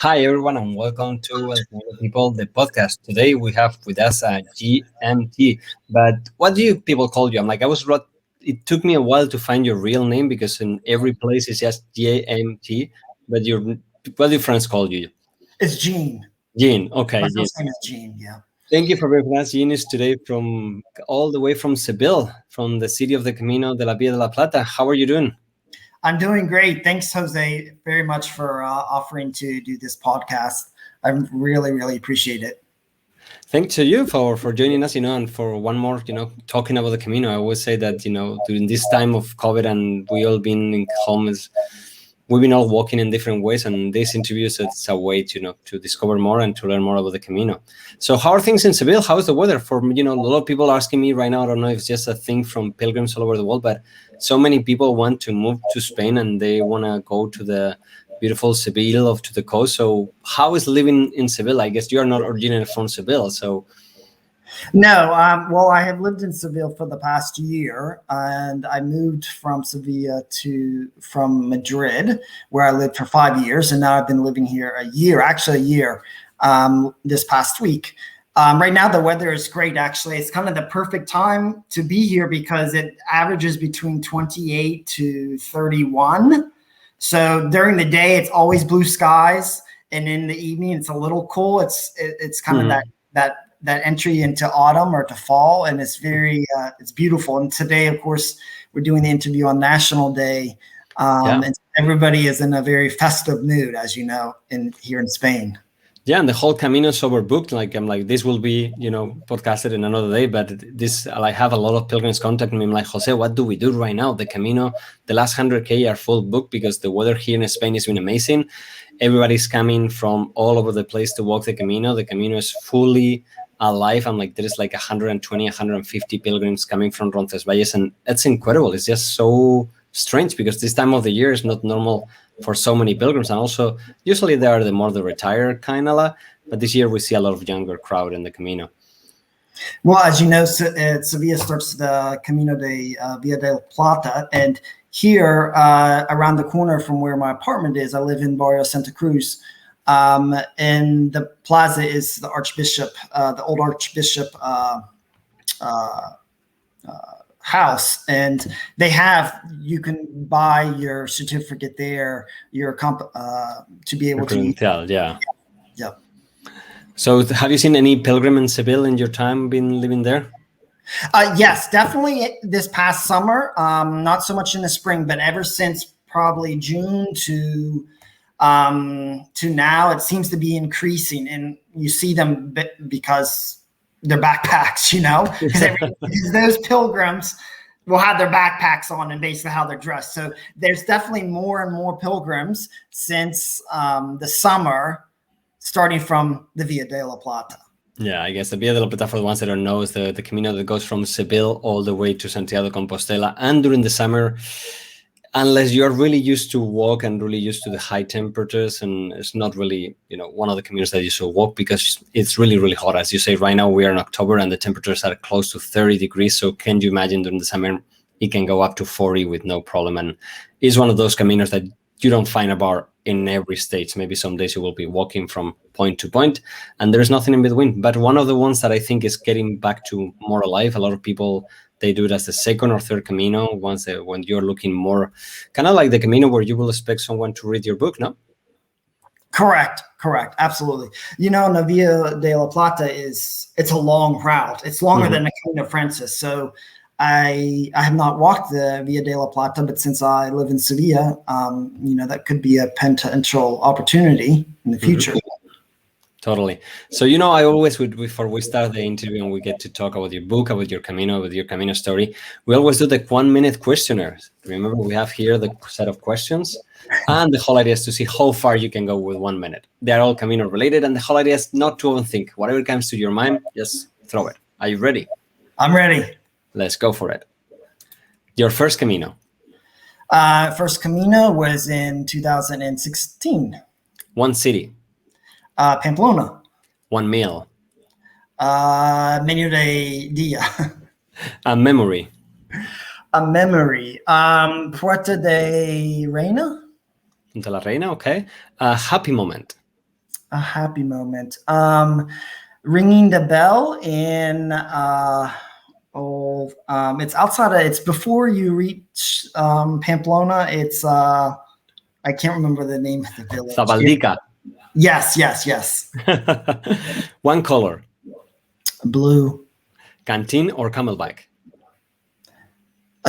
Hi, everyone, and welcome to Daily People, the podcast. Today we have with us G.M.T. But what do you people call you? It took me a while to find your real name because in every place it's just G.M.T. But what do your friends call you? It's Gene. Jean. My Okay, Jean. first name is Gene. Yeah. Thank you for being with us. Jean is today from all the way from Seville, from the city of the Camino de la Via de la Plata. How are you doing? I'm doing great. Thanks, Jose, very much for offering to do this podcast. I really appreciate it. Thanks to you for joining us, and for one more, talking about the Camino. I always say that, during this time of COVID and we all been in home, we've been all walking in different ways, and this interview is it's a way to, to discover more and to learn more about the Camino. So how are things in Seville? How's the weather? For, a lot of people asking me right now, I don't know if it's just a thing from pilgrims all over the world, but so many people want to move to Spain and they want to go to the beautiful Seville of to the coast. So how is living in Seville? I guess you are not originally from Seville, so No, well, I have lived in Seville for the past year, and I moved from Sevilla from Madrid, where I lived for 5 years, and now I've been living here a year, this past week. Right now, the weather is great. Actually, it's kind of the perfect time to be here because it averages between 28 to 31. So during the day, it's always blue skies, and in the evening, it's a little cool. It's kind of that entry into autumn or to fall, and it's beautiful. And today, of course, we're doing the interview on National Day, yeah. and everybody is in a very festive mood, as you know, here in Spain. Yeah, and the whole Camino is overbooked. I'm like, this will be, podcasted in another day. But I have a lot of pilgrims contacting me. I'm like, Jose, what do we do right now? The Camino, the last 100K are full booked because the weather here in Spain has been amazing. Everybody's coming from all over the place to walk the Camino. The Camino is fully alive. I'm like, there is like 120, 150 pilgrims coming from Roncesvalles, and it's incredible. It's just so strange because this time of the year is not normal for so many pilgrims, and also usually they are the retired kind of, but this year we see a lot of younger crowd in the Camino. Well, as you know, Sevilla starts the Camino de Via de la Plata, and here around the corner from where my apartment is, I live in Barrio Santa Cruz, and the plaza is the Archbishop, the old Archbishop house, and you can buy your certificate there, to be able to use. Yeah. Yep. So have you seen any pilgrim in Seville in your time been living there? Yes, definitely this past summer. Not so much in the spring, but ever since probably June to now, it seems to be increasing, and you see them because their backpacks, because those pilgrims will have their backpacks on and basically how they're dressed. So there's definitely more and more pilgrims since the summer, starting from the Via de la Plata. Yeah, I guess the Via de la Plata, for the ones that don't know, is the Camino that goes from Seville all the way to Santiago de Compostela. And during the summer, unless you're really used to walk and really used to the high temperatures, and it's not really, one of the Caminos that you should walk because it's really, really hot. As you say, right now we are in October and the temperatures are close to 30 degrees. So can you imagine during the summer, it can go up to 40 with no problem. And it's one of those Caminos that you don't find a bar in every state. Maybe some days you will be walking from point to point and there's nothing in between. But one of the ones that I think is getting back to more alive, a lot of people, they do it as the second or third Camino, when you're looking more kind of like the Camino where you will expect someone to read your book, no? Correct. Absolutely. The Via de la Plata it's a long route. It's longer than the Camino Frances. So I have not walked the Via de la Plata, but since I live in Sevilla, that could be a potential opportunity in the future. Totally. So, I always would, before we start the interview and we get to talk about your book, about your Camino story, we always do the 1 minute questionnaire. Remember, we have here the set of questions, and the whole idea is to see how far you can go with 1 minute. They're all Camino related, and the whole idea is not to overthink. Whatever comes to your mind, just throw it. Are you ready? I'm ready. Let's go for it. Your first Camino? First Camino was in 2016. One city? Pamplona. One meal? Menú de día. A memory? A memory. Puerta de Reina. De la Reina, okay. A happy moment? a happy moment. Ringing the bell in it's outside of, it's before you reach Pamplona. It's I can't remember the name of the village. Zabaldica. Yes. One color. Blue. Canteen or camelback?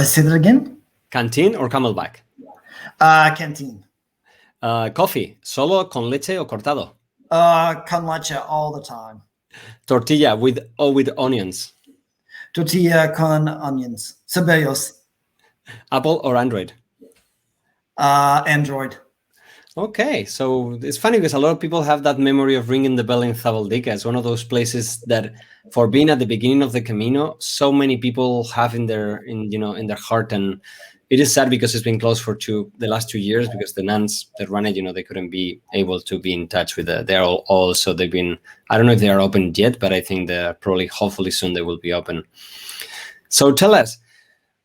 Say that again. Canteen or camelback? Canteen. Coffee, solo, con leche o cortado? Con leche all the time. Tortilla with or with onions? Tortilla con onions. Cebollos. Apple or Android? Android. Okay, so it's funny because a lot of people have that memory of ringing the bell in Zabaldica. It's one of those places that, for being at the beginning of the Camino, so many people have in their heart, and it is sad because it's been closed for the last 2 years because the nuns that run it, they couldn't be able to be in touch with they're all so they've been. I don't know if they are open yet, but I think they're probably, hopefully soon they will be open. So tell us.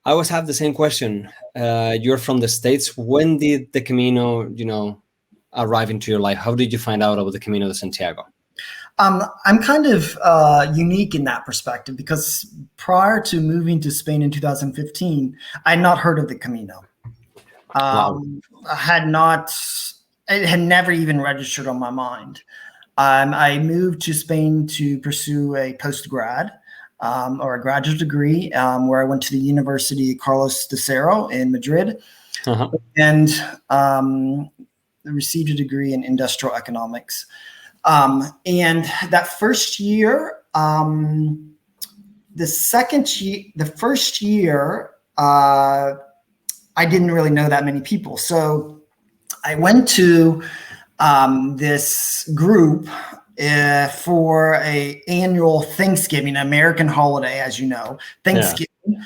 I always have the same question. You're from the States. When did the Camino, arrive into your life? How did you find out about the Camino de Santiago? I'm kind of unique in that perspective because prior to moving to Spain in 2015, I had not heard of the Camino. Wow. It had never even registered on my mind. I moved to Spain to pursue a postgrad. Or a graduate degree, where I went to the University Carlos III in Madrid, and received a degree in industrial economics. And that first year, the first year, I didn't really know that many people. So I went to this group for a annual Thanksgiving, American holiday, as you know, Thanksgiving,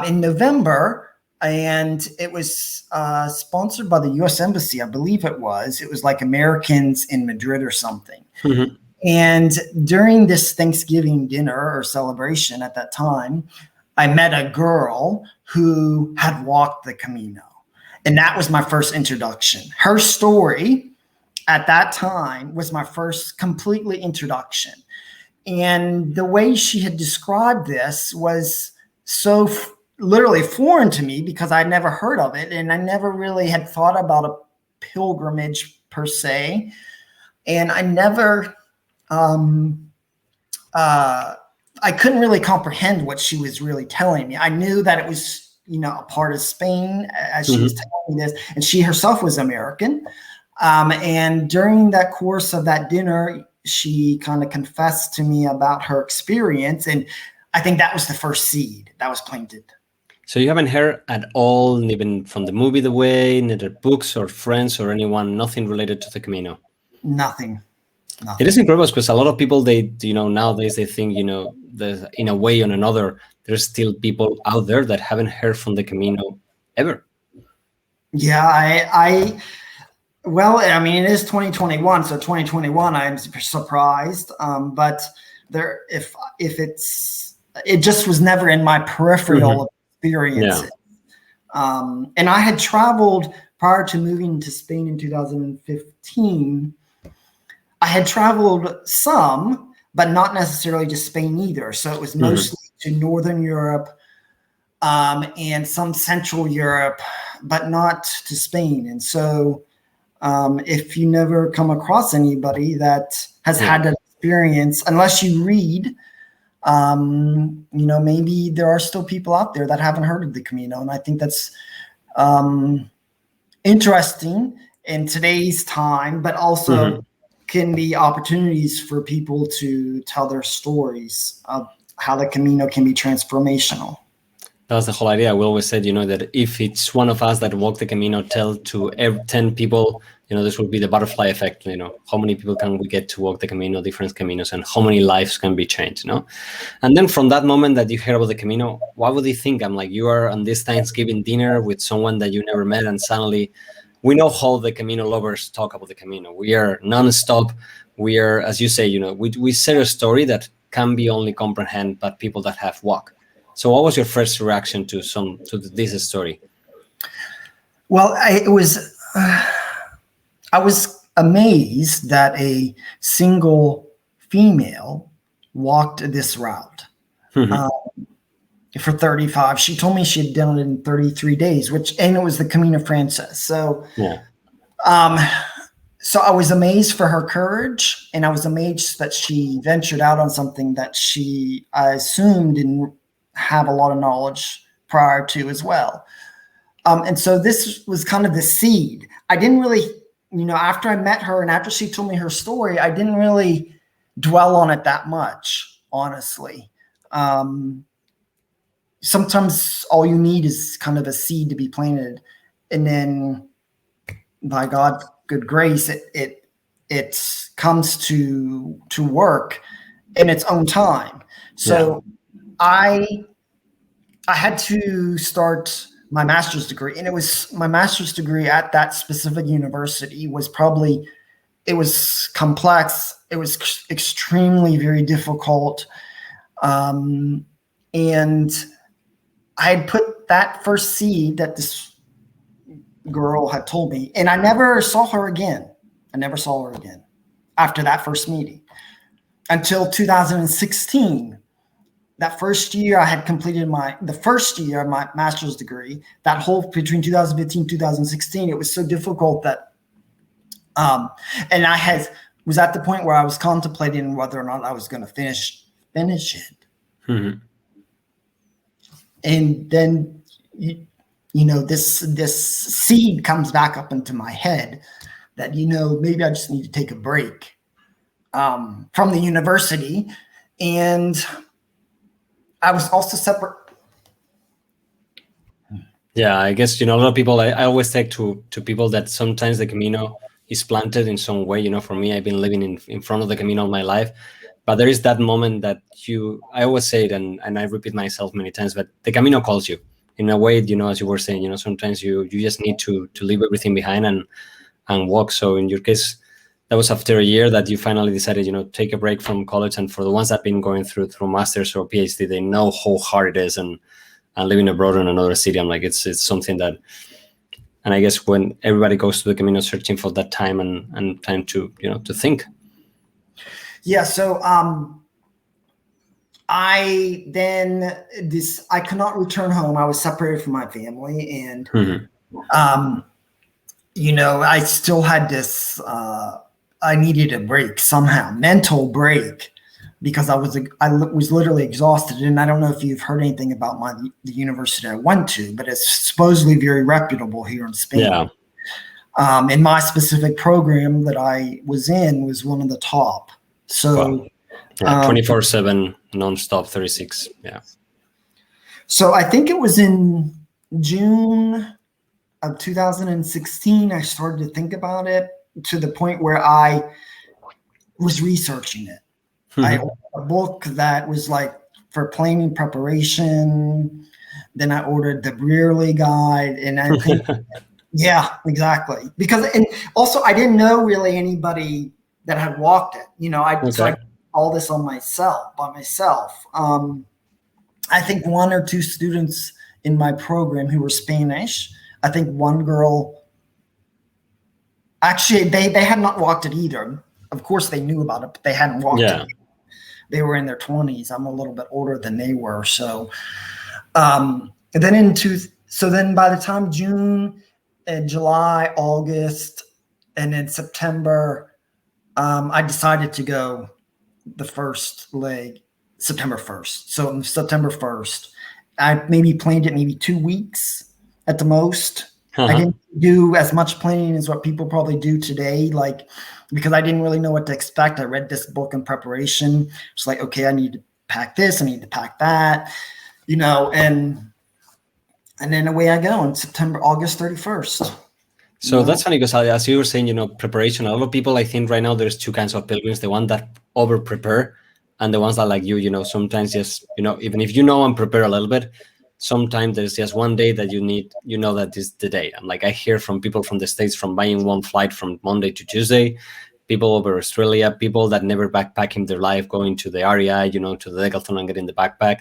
in November. And it was sponsored by the U.S. Embassy, I believe it was. It was like Americans in Madrid or something. Mm-hmm. And during this Thanksgiving dinner or celebration at that time, I met a girl who had walked the Camino. And that was my first introduction. Her story at that time was my first completely introduction. And the way she had described this was so literally foreign to me because I'd never heard of it. And I never really had thought about a pilgrimage per se. And I never, I couldn't really comprehend what she was really telling me. I knew that it was, a part of Spain as she was telling me this. And she herself was American. And during that course of that dinner, she kind of confessed to me about her experience. And I think that was the first seed that was planted. So you haven't heard at all, even from the movie The Way, neither books or friends or anyone, nothing related to the Camino? Nothing. It is incredible because a lot of people, nowadays they think, there's, in a way or another, there's still people out there that haven't heard from the Camino ever. Yeah, well, I mean, it is 2021, so 2021, I'm surprised. But if it just was never in my peripheral experience. Yeah. And I had traveled prior to moving to Spain in 2015. I had traveled some, but not necessarily to Spain either. So it was mostly to Northern Europe and some Central Europe, but not to Spain. And so if you never come across anybody that has had that experience, unless you read, maybe there are still people out there that haven't heard of the Camino. And I think that's interesting in today's time, but also can be opportunities for people to tell their stories of how the Camino can be transformational. That's the whole idea. We always said, that if it's one of us that walk the Camino, tell to 10 people, this will be the butterfly effect. How many people can we get to walk the Camino, different Caminos, and how many lives can be changed, And then from that moment that you hear about the Camino, what would you think? I'm like, you are on this Thanksgiving dinner with someone that you never met, and suddenly we know how the Camino lovers talk about the Camino. We are nonstop. We are, as you say, we share a story that can be only comprehended by people that have walked. So what was your first reaction to this story? Well, I was amazed that a single female walked this route for 35. She told me she had done it in 33 days, and it was the Camino Frances. So, so I was amazed for her courage, and I was amazed that she ventured out on something that I assumed didn't have a lot of knowledge prior to as well. And so this was kind of the seed. I didn't really, after I met her and after she told me her story, I didn't really dwell on it that much, honestly. Sometimes all you need is kind of a seed to be planted, and then by God's good grace, it comes to work in its own time. So I had to start my master's degree, and it was my master's degree at that specific university was complex. It was extremely very difficult. And I had put that first seed that this girl had told me, and I never saw her again. After that first meeting until 2016. That first year I had completed the first year of my master's degree. That whole between 2015 and 2016, it was so difficult that and I was at the point where I was contemplating whether or not I was going to finish it. And then this seed comes back up into my head that maybe I just need to take a break from the university. And I was also separate. Yeah, I guess a lot of people. I always take to people that sometimes the Camino is planted in some way. For me, I've been living in front of the Camino all my life, but there is that moment that I always say it, and I repeat myself many times, but the Camino calls you in a way. As you were saying, sometimes you just need to leave everything behind and walk. So in your case, that was after a year that you finally decided, take a break from college. And for the ones that have been going through master's or PhD, they know how hard it is, and living abroad in another city, I'm like, it's something that, and I guess when everybody goes to the Camino searching for that time and time to, to think. Yeah. So, I could not return home. I was separated from my family, and, I still had this, I needed a break somehow, mental break, because I was literally exhausted. And I don't know if you've heard anything about the university I went to, but it's supposedly very reputable here in Spain. Yeah. And my specific program that I was in was one of the top. So, 24/7 nonstop, 36. Yeah. So I think it was in June of 2016, I started to think about it, to the point where I was researching it. I ordered a book that was like for planning preparation. Then I ordered the Brearley guide, and I think, yeah, exactly. And also I didn't know really anybody that had walked it. So I did all this by myself. I think one or two students in my program who were Spanish. I think one girl, actually, they had not walked it either. Of course, they knew about it, but they hadn't walked it. They were in their 20s. I'm a little bit older than they were. So, then by the time June and July, August, and then September, I decided to go the first leg September 1st. So September 1st, I maybe planned it maybe 2 weeks at the most. I didn't do as much planning as what people probably do today, because I didn't really know what to expect. I read this book in preparation. It's like, okay, I need to pack this, I need to pack that, and then away I go on August 31st. So that's funny, because as you were saying, preparation, a lot of people, I think right now there's two kinds of pilgrims, the one that over prepare and the ones that, like you, sometimes just, even if and prepare a little bit, sometimes there's just one day that you need, that is the day. And I hear from people from the States, from buying one flight from Monday to Tuesday, people over Australia, people that never backpack in their life, going to the REI, to the Decathlon and getting the backpack.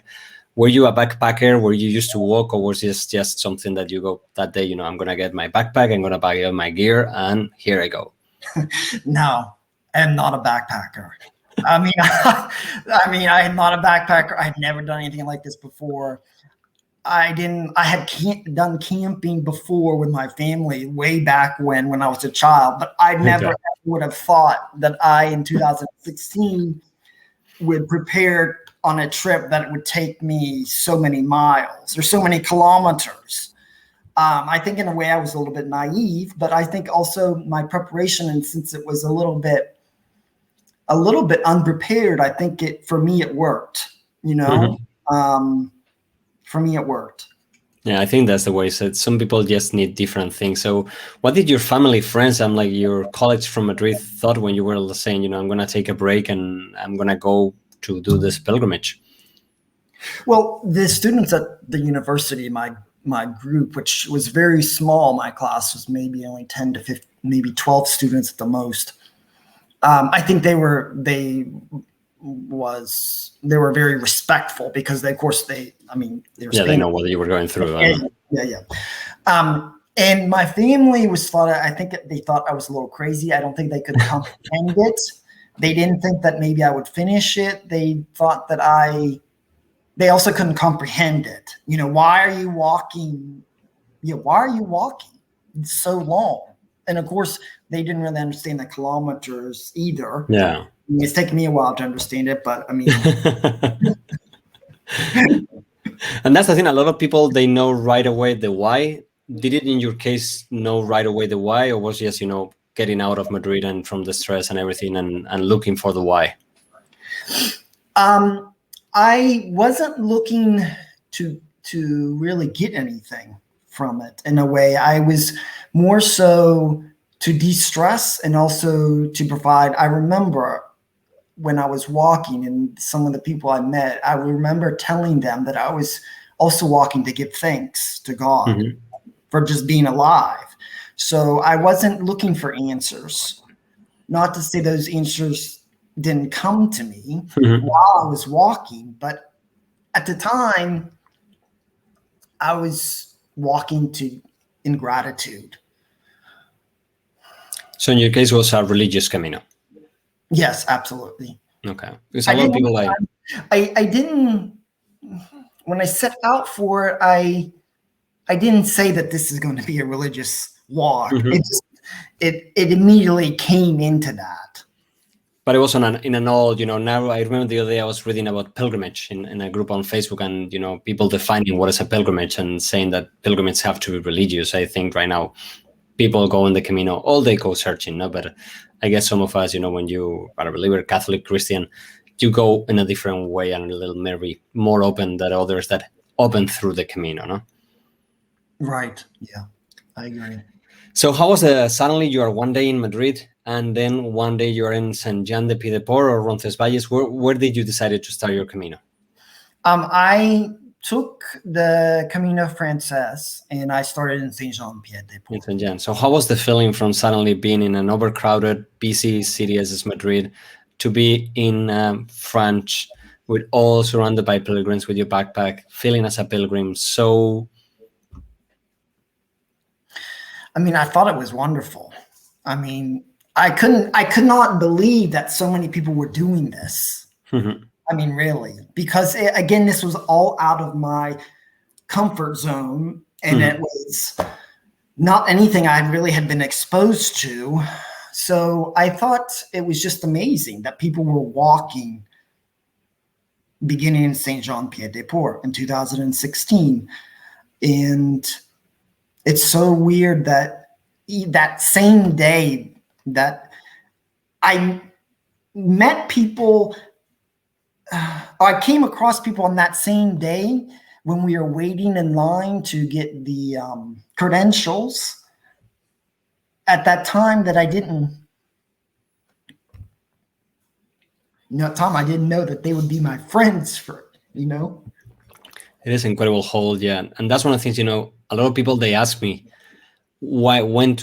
Were you a backpacker? Were you used to walk, or was this just something that you go that day, I'm going to get my backpack, I'm going to buy my gear, and here I go? No, I'm not a backpacker. I mean, I am not a backpacker. I've never done anything like this before. I had done camping before with my family way back when I was a child, but I never Okay. would have thought that in 2016 would prepare on a trip that it would take me so many miles or so many kilometers. I think in a way I was a little bit naive, but I think also my preparation, and since it was a little bit unprepared, I think for me it worked. For me it worked. Yeah, I think that's the way. So some people just need different things. So what did your family, friends, and like your colleagues from Madrid thought when you were saying, I'm going to take a break and I'm going to go to do this pilgrimage? Well, the students at the university, my group, which was very small, my class was maybe only 10 to 15, maybe 12 students at the most. I think they were very respectful because they were they know what you were going through. Yeah. And my family I think they thought I was a little crazy. I don't think they could comprehend it. They didn't think that maybe I would finish it. They thought that they also couldn't comprehend it. Why are you walking? Why are you walking so long? And of course, they didn't really understand the kilometers either. Yeah. It's taken me a while to understand it, but I mean. And that's the thing. A lot of people, they know right away the why. Did it in your case know right away the why, or was just, getting out of Madrid and from the stress and everything and looking for the why? I wasn't looking to really get anything from it in a way. I was more so to de-stress and also to provide. I remember when I was walking and some of the people I met, I remember telling them that I was also walking to give thanks to God for just being alive. So I wasn't looking for answers. Not to say those answers didn't come to me while I was walking, but at the time I was walking in gratitude. So in your case, it was a religious Camino. Yes, absolutely. Okay. Because a lot of people I didn't, when I set out for it, I didn't say that this is going to be a religious walk. It immediately came into that. But it was in an old, now I remember the other day I was reading about pilgrimage in a group on Facebook and, people defining what is a pilgrimage and saying that pilgrimages have to be religious. I think right now people go in the Camino, all they go searching, no? But I guess some of us, when you are a believer, Catholic, Christian, you go in a different way and a little maybe more open than others that open through the Camino, no? Right. Yeah, I agree. So how was suddenly you are one day in Madrid and then one day you're in San Juan de Piedeport or Roncesvalles? Where did you decide to start your Camino? I took the Camino Frances and I started in Saint Jean Pied-de-Port. In San Juan. So how was the feeling from suddenly being in an overcrowded, busy city as is Madrid to be in France with all surrounded by pilgrims with your backpack, feeling as a pilgrim? So I thought it was wonderful. I could not believe that so many people were doing this. Really, because again, this was all out of my comfort zone and it was not anything I really had been exposed to. So I thought it was just amazing that people were walking beginning in Saint Jean Pied-de-Port in 2016. And it's so weird that that same day that I met people, I came across people on that same day when we were waiting in line to get the credentials at that time that I didn't, Tom, I didn't know that they would be my friends It is incredible hold, yeah. And that's one of the things, a lot of people, they ask me when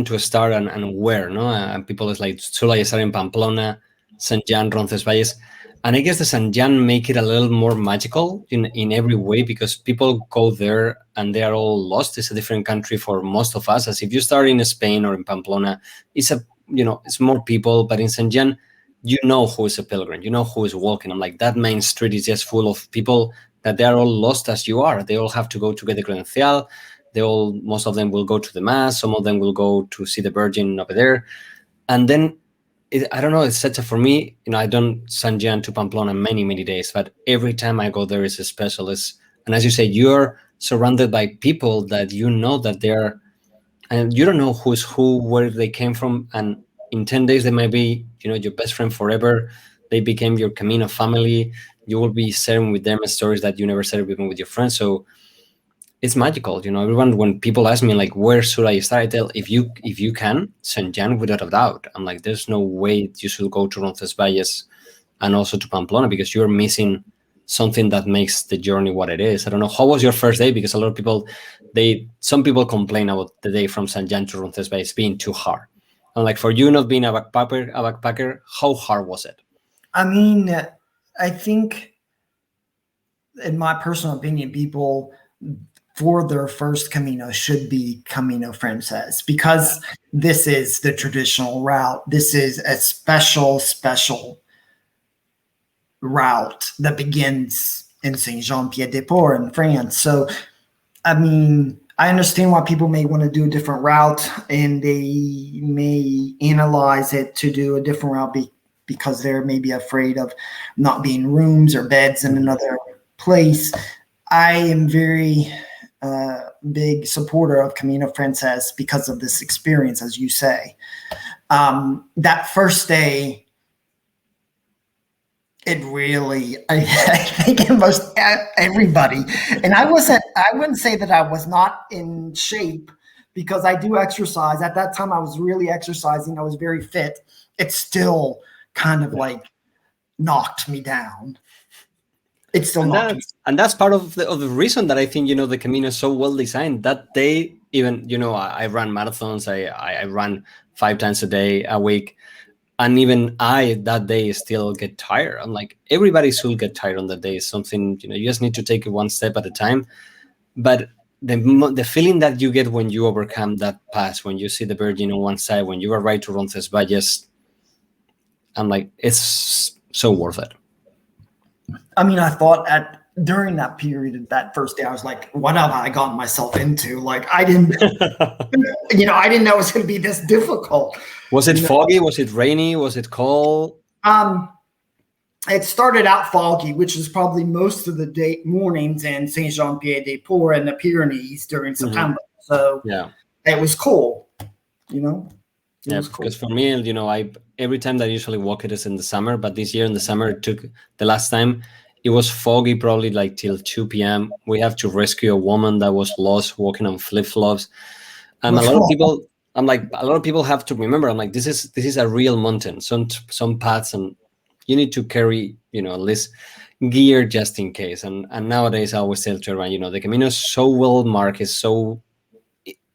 to start and where, no? And people is like, should I start in Pamplona, San Juan, Roncesvalles? And I guess the San Juan make it a little more magical in every way because people go there and they are all lost. It's a different country for most of us. As if you start in Spain or in Pamplona, it's a it's more people. But in Saint Jean, you know who is a pilgrim, you know who is walking. I'm like, that main street is just full of people that they are all lost as you are. They all have to go to get the credencial. Most of them will go to the mass. Some of them will go to see the Virgin over there. And then I don't know, it's such a, for me, I don't San Jean to Pamplona many, many days, but every time I go there is a specialist. And as you say, you're surrounded by people that you know that they're, and you don't know who's who, where they came from. And in 10 days, they might be, your best friend forever. They became your Camino family. You will be sharing with them stories that you never shared even with your friends. So it's magical. Everyone, when people ask me like, where should I start, I tell, if you can, Saint Jean without a doubt. I'm like, there's no way you should go to Roncesvalles and also to Pamplona, because you're missing something that makes the journey what it is. I don't know, how was your first day? Because a lot of people, some people complain about the day from Saint Jean to Roncesvalles being too hard. And like, for you not being a backpacker, how hard was it? I mean, I think, in my personal opinion, people for their first Camino should be Camino Frances, because this is the traditional route. This is a special route that begins in Saint-Jean-Pied-de-Port in France. So, I mean, I understand why people may want to do a different route, and they may analyze it to do a different route because they're maybe afraid of not being rooms or beds in another place. I am very big supporter of Camino Frances because of this experience, as you say. That first day, it really, I think most everybody, and I wouldn't say that I was not in shape, because I do exercise. At that time, I was really exercising. I was very fit. It still kind of like knocked me down. It's still not. And that's part of the reason that I think, the Camino is so well designed. That day, even, I run marathons. I run 5 times a week. And even that day still get tired. I'm like, everybody should get tired on that day. It's something, you just need to take it one step at a time. But the feeling that you get when you overcome that pass, when you see the Virgin on one side, when you arrive to Roncesvalles, I'm like, it's so worth it. I mean, I thought during that period, that first day, I was like, what have I gotten myself into? Like, I didn't, I didn't know it was going to be this difficult. Was it foggy? Was it rainy? Was it cold? It started out foggy, which is probably most of the mornings in Saint-Jean-Pied-de-Port and the Pyrenees during September. So yeah, it was cool, Because for me, every time that I usually walk it is in the summer, but this year in the summer, the last time it was foggy, probably like till 2 p.m. We have to rescue a woman that was lost walking on flip-flops. And a lot of people have to remember, I'm like, this is a real mountain, some paths, and you need to carry, at least gear just in case. And nowadays I always tell to everyone, the Camino is so well marked, it's so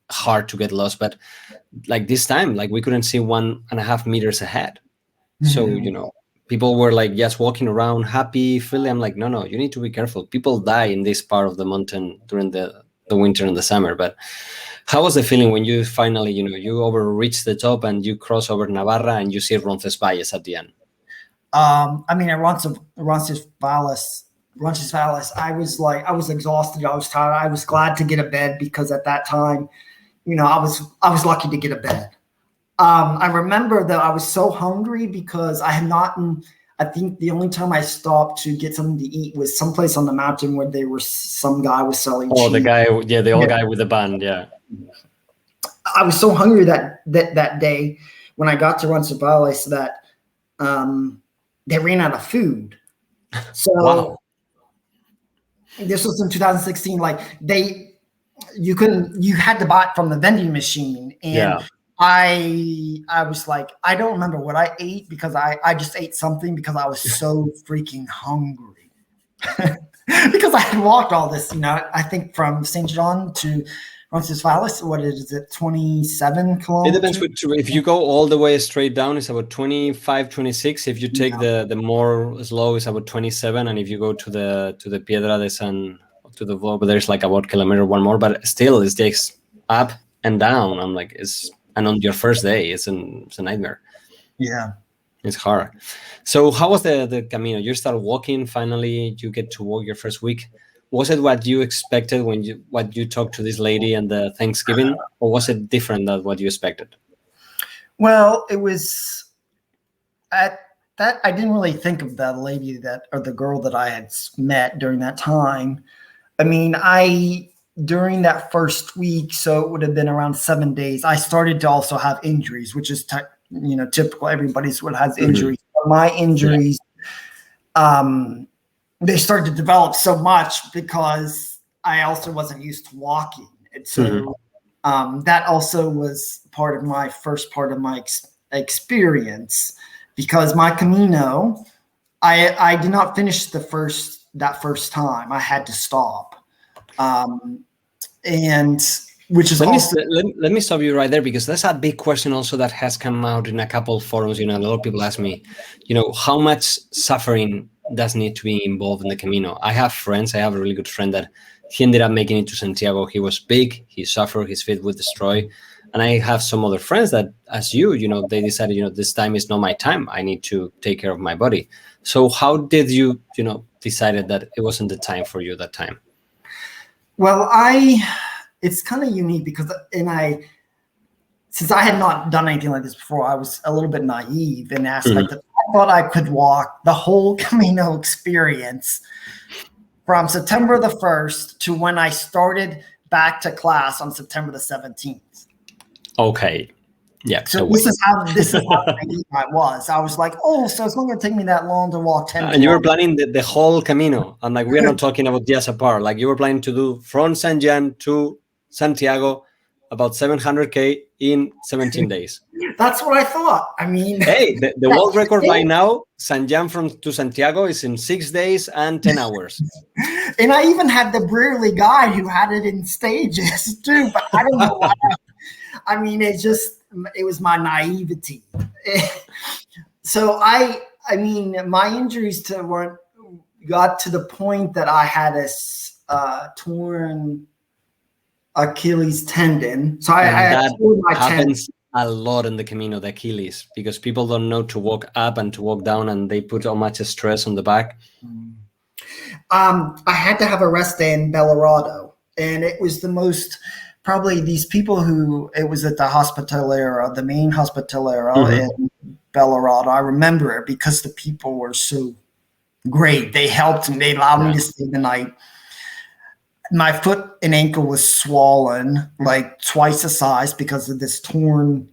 hard to get lost, but like this time, like we couldn't see 1.5 meters ahead. So, people were like just walking around happy, feeling. I'm like, no, you need to be careful. People die in this part of the mountain during the winter and the summer. But how was the feeling when you finally, you reach the top and you cross over Navarra and you see Roncesvalles at the end? I mean, at Roncesvalles, I was exhausted. I was tired. I was glad to get a bed, because at that time, I was lucky to get a bed. I remember that I was so hungry because I had not. I think the only time I stopped to get something to eat was someplace on the mountain where some guy was selling. Oh, cheese. The old guy with the band, yeah. I was so hungry that day when I got to Roncesvalles that they ran out of food. So wow. This was in 2016. Like you had to buy it from the vending machine, and yeah. I was like, I don't remember what I ate, because I just ate something because I was so freaking hungry. Because I had walked all this, I think from Saint Jean to Roncesvalles, what is it, 27 kilometers? It depends. If you go all the way straight down, it's about 25, 26. If you take the more slow, it's about 27. And if you go to the Piedra de San, to the Vog, there's like about kilometer one more. But still, it takes up and down. I'm like, it's and on your first day, it's a nightmare. Yeah. It's hard. So how was the Camino? You start walking, finally you get to walk your first week. Was it what you expected when you talked to this lady and the Thanksgiving, or was it different than what you expected? Well, it was at that I didn't really think of that lady or the girl that I had met during that time. I mean, during that first week, so it would have been around 7 days, I started to also have injuries, which is typical. Everybody's what has injuries. But my injuries, they started to develop so much because I also wasn't used to walking, and so that also was first part of my experience, because my Camino, I did not finish that first time. I had to stop. And which is let me stop you right there, because that's a big question also that has come out in a couple of forums. A lot of people ask me, how much suffering does need to be involved in the Camino. I have a really good friend that he ended up making it to Santiago. He was big, he suffered, his feet would destroy. And I have some other friends that, as they decided, this time is not my time. I need to take care of my body. So how did you, decided that it wasn't the time for you that time? Well, it's kind of unique because, since I had not done anything like this before, I was a little bit naive in the aspect that I thought I could walk the whole Camino experience from September the 1st to when I started back to class on September the 17th. Okay. Yeah. So this is how naive I was. I was like, so it's not going to take me that long to walk 10 And you were planning the whole Camino. And we're not talking about just a part. You were planning to do from San Jan to Santiago about 700K in 17 days. That's what I thought. I mean, hey, the world record right now, San Jan to Santiago is in 6 days and 10 hours. And I even had the Brearley guy who had it in stages too, but I don't know why. I mean, it was my naivety. So I mean, my injuries got to the point that I had a torn Achilles tendon. So I tore my happens a lot in the Camino, the Achilles, because people don't know to walk up and to walk down, and they put so much stress on the back. I had to have a rest day in Bellarado, and it was the most, probably these people it was at the Hospitalera, the main Hospitalera in Bellarado. I remember it because the people were so great. They helped me. They allowed me to stay the night. My foot and ankle was swollen twice the size because of this torn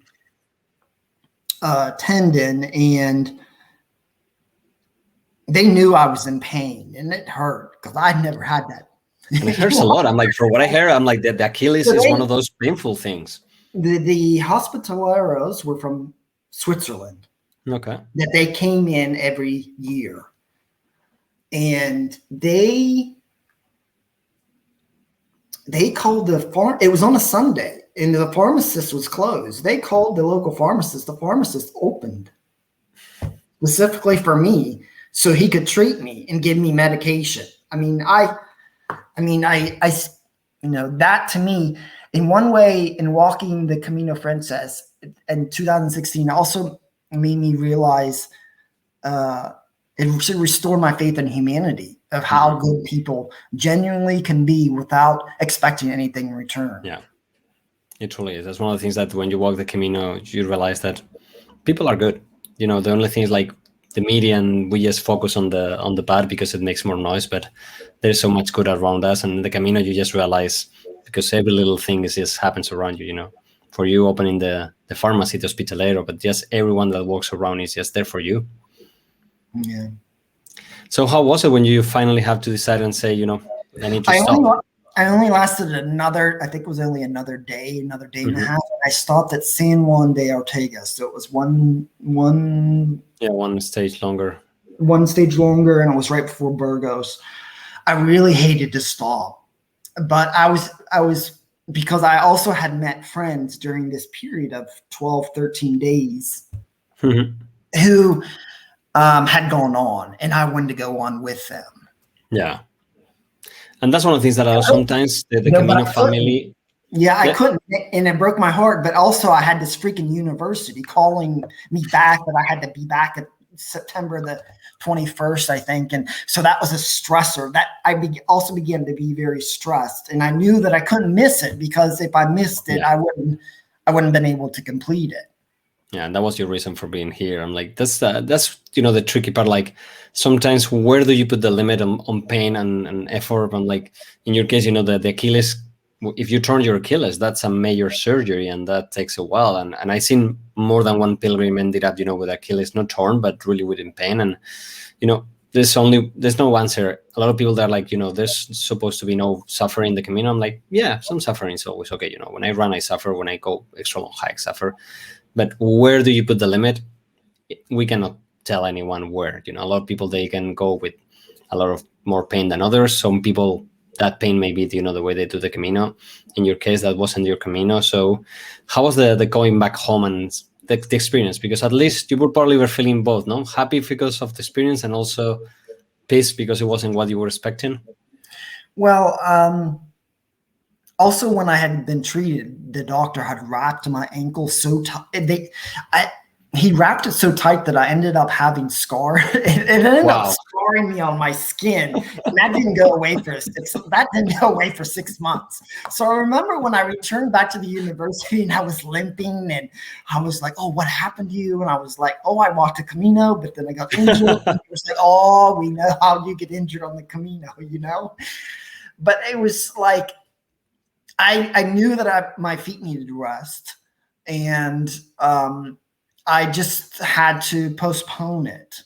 tendon, and they knew I was in pain, and it hurt because I'd never had that. And it hurts a lot. I'm for what I hear, the Achilles is one of those painful things. The Hospitaleros were from Switzerland. Okay. That they came in every year, and they called the farm. It was on a Sunday, and the pharmacist was closed. They called the local pharmacist. The pharmacist opened specifically for me so he could treat me and give me medication. I mean, that to me, in one way, in walking the Camino Frances in 2016, also made me realize it should restore my faith in humanity, of how good people genuinely can be without expecting anything in return. Yeah, it truly is. That's one of the things that when you walk the Camino, you realize that people are good. The only thing is the media, and we just focus on the bad because it makes more noise, but there's so much good around us. And in the Camino, you just realize, because every little thing just happens around you, for you opening the pharmacy, the hospitalero, but just everyone that walks around is just there for you. Yeah. So how was it when you finally have to decide and say, I need to stop? I only lasted I think it was only another day and a half. And I stopped at San Juan de Ortega. So it was one stage longer. One stage longer, and it was right before Burgos. I really hated to stop, but I was because I also had met friends during this period of 12, 13 days who had gone on, and I wanted to go on with them. Yeah. And that's one of the things that sometimes the Camino family Yeah, I couldn't, and it broke my heart. But also, I had this freaking university calling me back that I had to be back at September the 21st, I think, and so that was a stressor. That also began to be very stressed, and I knew that I couldn't miss it, because if I missed it, I wouldn't have been able to complete it. Yeah, and that was your reason for being here. I'm like, that's the tricky part. Like, sometimes where do you put the limit on pain and effort? I'm like, in your case, the Achilles. If you turn your Achilles, that's a major surgery, and that takes a while. And I seen more than one pilgrim ended up, with Achilles not torn, but really within pain. And there's no answer. A lot of people that are like, there's supposed to be no suffering in the Camino. I'm like, yeah, some suffering is always okay. When I run, I suffer. When I go extra long hikes, suffer. But where do you put the limit? We cannot tell anyone where. A lot of people, they can go with a lot of more pain than others. Some people, that pain may be, the way they do the Camino. In your case, that wasn't your Camino. So how was the going back home and the experience? Because at least you probably were feeling both, no? Happy because of the experience, and also pissed because it wasn't what you were expecting? Well, also, when I had been treated, the doctor had wrapped my ankle so tight. He wrapped it so tight that I ended up having scar. It ended up scarring me on my skin, and that didn't go away for 6 months. So I remember when I returned back to the university, and I was limping, and I was like, "Oh, what happened to you?" And I was like, "Oh, I walked a Camino, but then I got injured." And it was like, "Oh, we know how you get injured on the Camino, But it was like, I knew that my feet needed rest, and I just had to postpone it.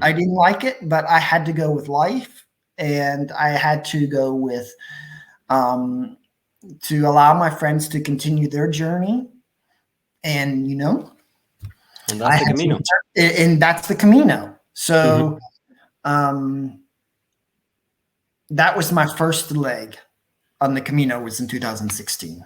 I didn't like it, but I had to go with life, and I had to go with to allow my friends to continue their journey, and and that's the Camino. And that's the Camino. So that was my first leg on the Camino, was in 2016.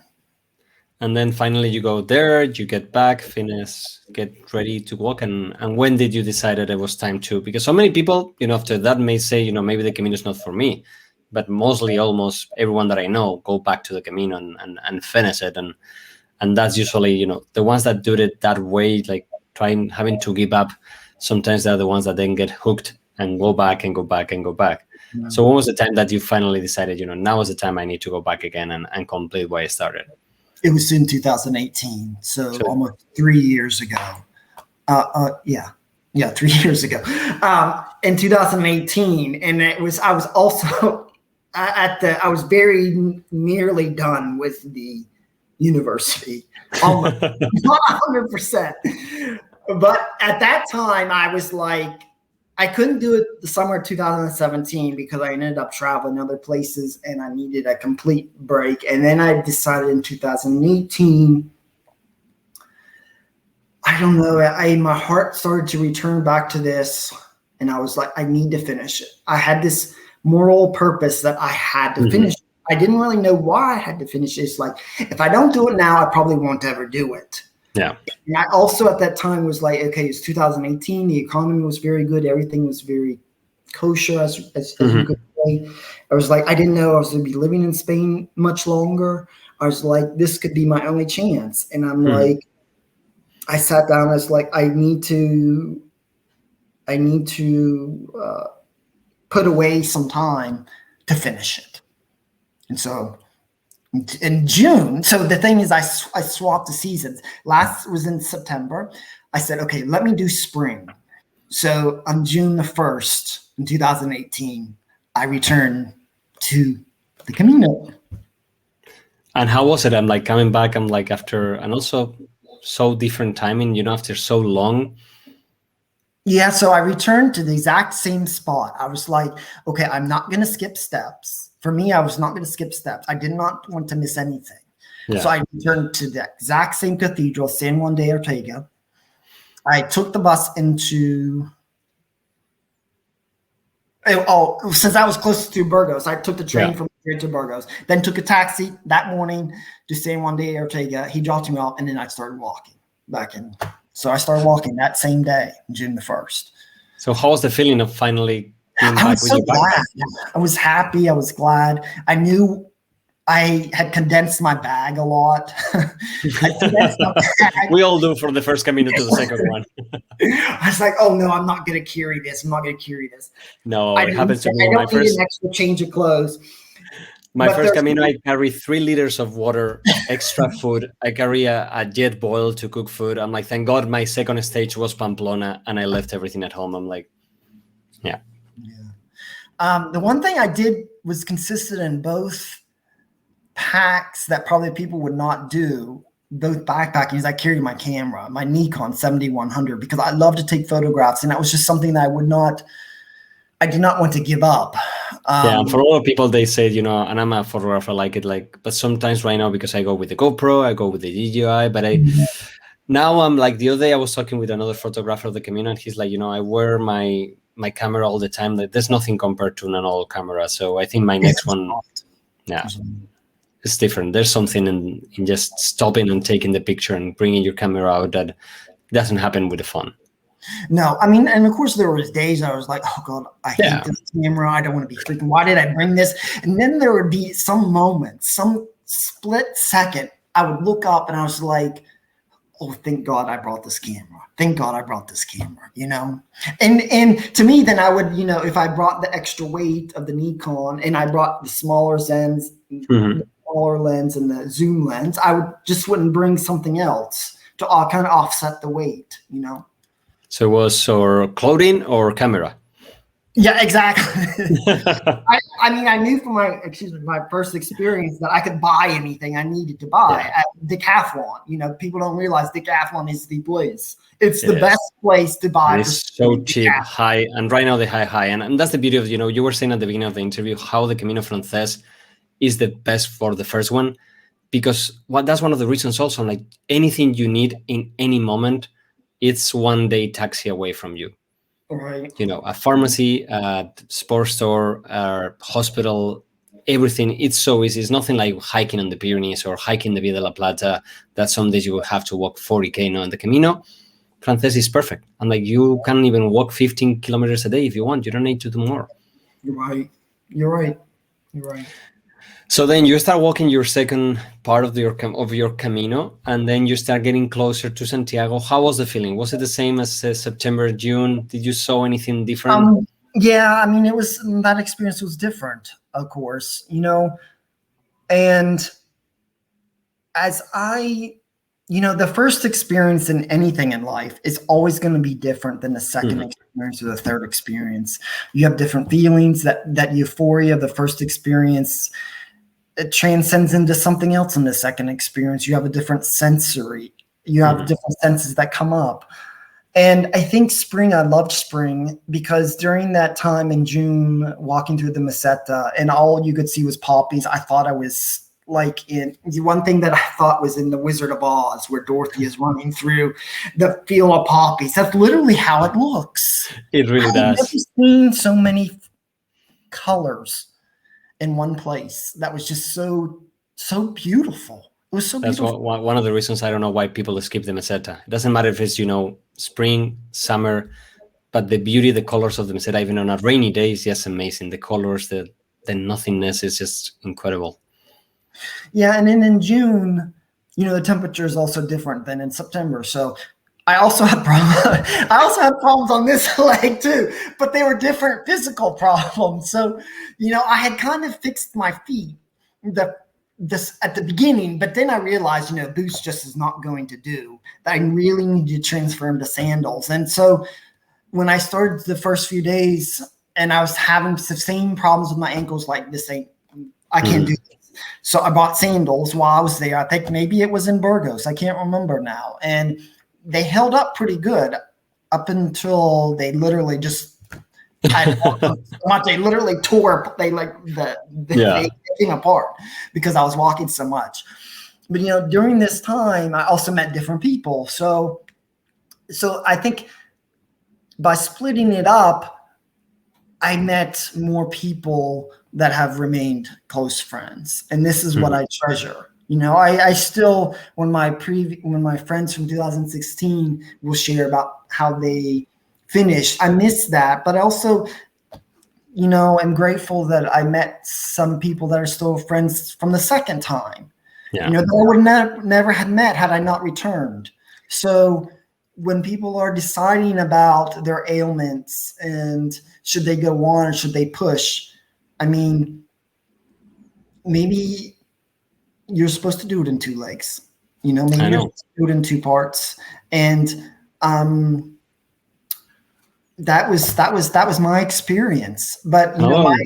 And then finally you go there, you get back, finish, get ready to walk. And when did you decide that it was time to? Because so many people, after that may say, maybe the Camino is not for me. But mostly, almost everyone that I know go back to the Camino and finish it. And that's usually, the ones that do it that way, like having to give up. Sometimes they're the ones that then get hooked and go back and go back and go back. Mm-hmm. So when was the time that you finally decided, now is the time I need to go back again and complete what I started? It was in 2018, so almost 3 years ago. 3 years ago. In 2018, and I was also I was very nearly done with the university, almost not 100%. But at that time, I was like, I couldn't do it the summer of 2017 because I ended up traveling other places and I needed a complete break. And then I decided in 2018, I don't know, my heart started to return back to this. And I was like, I need to finish it. I had this moral purpose that I had to finish it. I didn't really know why I had to finish it. It's like, if I don't do it now, I probably won't ever do it. Yeah. And I also at that time was like, okay, it's 2018. The economy was very good. Everything was very kosher, as you could say. I was like, I didn't know I was going to be living in Spain much longer. I was like, this could be my only chance. And I'm like, I sat down. I was like, I need to put away some time to finish it. And so in June, so the thing is, I swapped the seasons. Last was in September. I said, okay, let me do spring. So on June the 1st in 2018, I returned to the Camino. And how was it? I'm like coming back. I'm like after, and also so different timing, after so long. Yeah, so I returned to the exact same spot. I was like, okay, I'm not going to skip steps. For me, I was not going to skip steps. I did not want to miss anything. Yeah. So I returned to the exact same cathedral, San Juan de Ultreia. I took the bus into, since I was close to Burgos, I took the train from Madrid to Burgos, then took a taxi that morning to San Juan de Ultreia. He dropped me off, and then I started walking back in. So I started walking that same day, June the 1st. So how was the feeling of finally being back with your bike? I was happy. I was glad. I knew I had condensed my bag a lot. I condensed my bag. We all do for the first Camino to the second one. I was like, oh no, I'm not going to carry this. I'm not going to carry this. No, I it happens to me. don't need an extra change of clothes. My first Camino, I carry 3 liters of water, extra food. I carry a jet boil to cook food. I'm like, thank God my second stage was Pamplona and I left everything at home. I'm like, yeah. The one thing I did was consistent in both packs that probably people would not do, both backpacking, is I carried my camera, my Nikon 7100, because I love to take photographs. And that was just something that I did not want to give up. Yeah, and for a lot of people, they say, and I'm a photographer, but sometimes right now, because I go with the GoPro, I go with the DJI, but now I'm like, the other day I was talking with another photographer of the Camino, and he's like, I wear my camera all the time. Like, there's nothing compared to an old camera. So I think my next one, it's different. There's something in just stopping and taking the picture and bringing your camera out that doesn't happen with the phone. No, I mean, and of course there was days I was like, oh God, I hate this camera. I don't want to be freaking, why did I bring this? And then there would be some moments, some split second, I would look up and I was like, oh, thank God I brought this camera. Thank God I brought this camera, And to me, then I would, if I brought the extra weight of the Nikon and I brought the smaller lens, the smaller lens and the zoom lens, I wouldn't bring something else to kind of offset the weight, So it was or clothing or camera? Yeah, exactly. I mean, I knew from my first experience that I could buy anything I needed to buy at Decathlon. People don't realize Decathlon is the place. It's the best place to buy. It's so cheap, high, and right now they high. And that's the beauty of, you were saying at the beginning of the interview, how the Camino Frances is the best for the first one, because that's one of the reasons also, like anything you need in any moment, it's one day taxi away from you. Right. A pharmacy, a sports store, a hospital, everything. It's so easy. It's nothing like hiking on the Pyrenees or hiking the Via de la Plata that some days you will have to walk 40K. In the Camino Frances is perfect. And like you can even walk 15 kilometers a day if you want. You don't need to do more. You're right. So then you start walking your second part of your Camino, and then you start getting closer to Santiago. How was the feeling? Was it the same as September, June? Did you saw anything different? Yeah, I mean, that experience was different, of course, and as the first experience in anything in life is always going to be different than the second experience or the third experience. You have different feelings. That euphoria of the first experience, it transcends into something else in the second experience. You have a different sensory. You have different senses that come up. And I think I loved spring because during that time in June, walking through the Meseta and all you could see was poppies, I thought I was like in one thing that I thought was in the Wizard of Oz, where Dorothy is running through the field of poppies. That's literally how it looks. It really does. I've never seen so many colors in one place. That was just so beautiful. It was so beautiful. That's one of the reasons I don't know why people skip the Meseta. It doesn't matter if it's, spring, summer, but the beauty, the colors of the Meseta, even on a rainy day, is just amazing. The colors, the nothingness is just incredible. Yeah, and then in June, the temperature is also different than in September. So I also had problems. I also had problems on this leg too, but they were different physical problems. So, I had kind of fixed my feet this at the beginning, but then I realized, boots just is not going to do. That I really need to transfer them to sandals. And so when I started the first few days and I was having the same problems with my ankles, like I can't do this. So I bought sandals while I was there. I think maybe it was in Burgos. I can't remember now. And they held up pretty good up until they literally they literally tore. They came apart because I was walking so much. But during this time, I also met different people. So I think by splitting it up, I met more people that have remained close friends, and this is what I treasure. I still, when my friends from 2016 will share about how they finished, I miss that. But also, am grateful that I met some people that are still friends from the second time, Yeah. that I would never have met had I not returned. So when people are deciding about their ailments and should they go on or should they push, I mean, maybe you're supposed to do it in two legs, maybe you're supposed to do it in two parts. And that was my experience. But my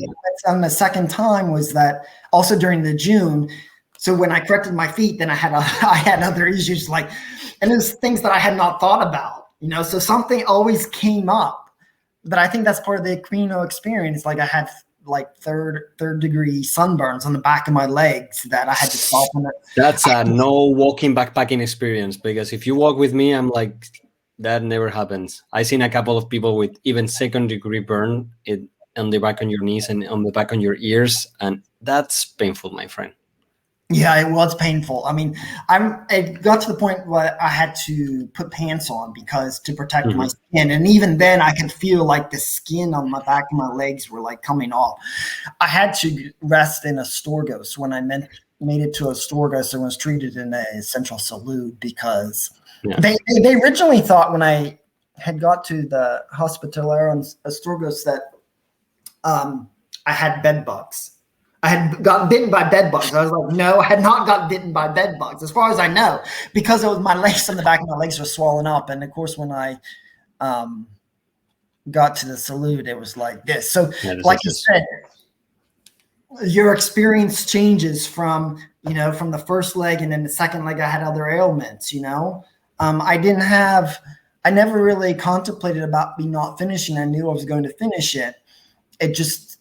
on the second time was that also during the June. So when I corrected my feet, then I had other issues, and there's things that I had not thought about, so something always came up. But I think that's part of the Camino experience. I had third degree sunburns on the back of my legs that I had to stop. That's a no walking backpacking experience, because if you walk with me, I'm like, that never happens. I've seen a couple of people with even second degree burn on the back on your knees and on the back on your ears, and that's painful, my friend. Yeah, it was painful. I mean, it got to the point where I had to put pants on to protect my skin. And even then I could feel the skin on my back of my legs were coming off. I had to rest in a Storgos when I made it to a Storgos and was treated in a central salute, because they originally thought when I had got to the Hospitaler on Storgos that I had bed bugs. I had gotten bitten by bed bugs. I was like, no, I had not gotten bitten by bed bugs, as far as I know, because it was my legs on the back of my legs were swollen up. And of course, when I got to the salute, it was like this. So like you said, your experience changes from the first leg, and then the second leg, I had other ailments, I never really contemplated about me not finishing. I knew I was going to finish it.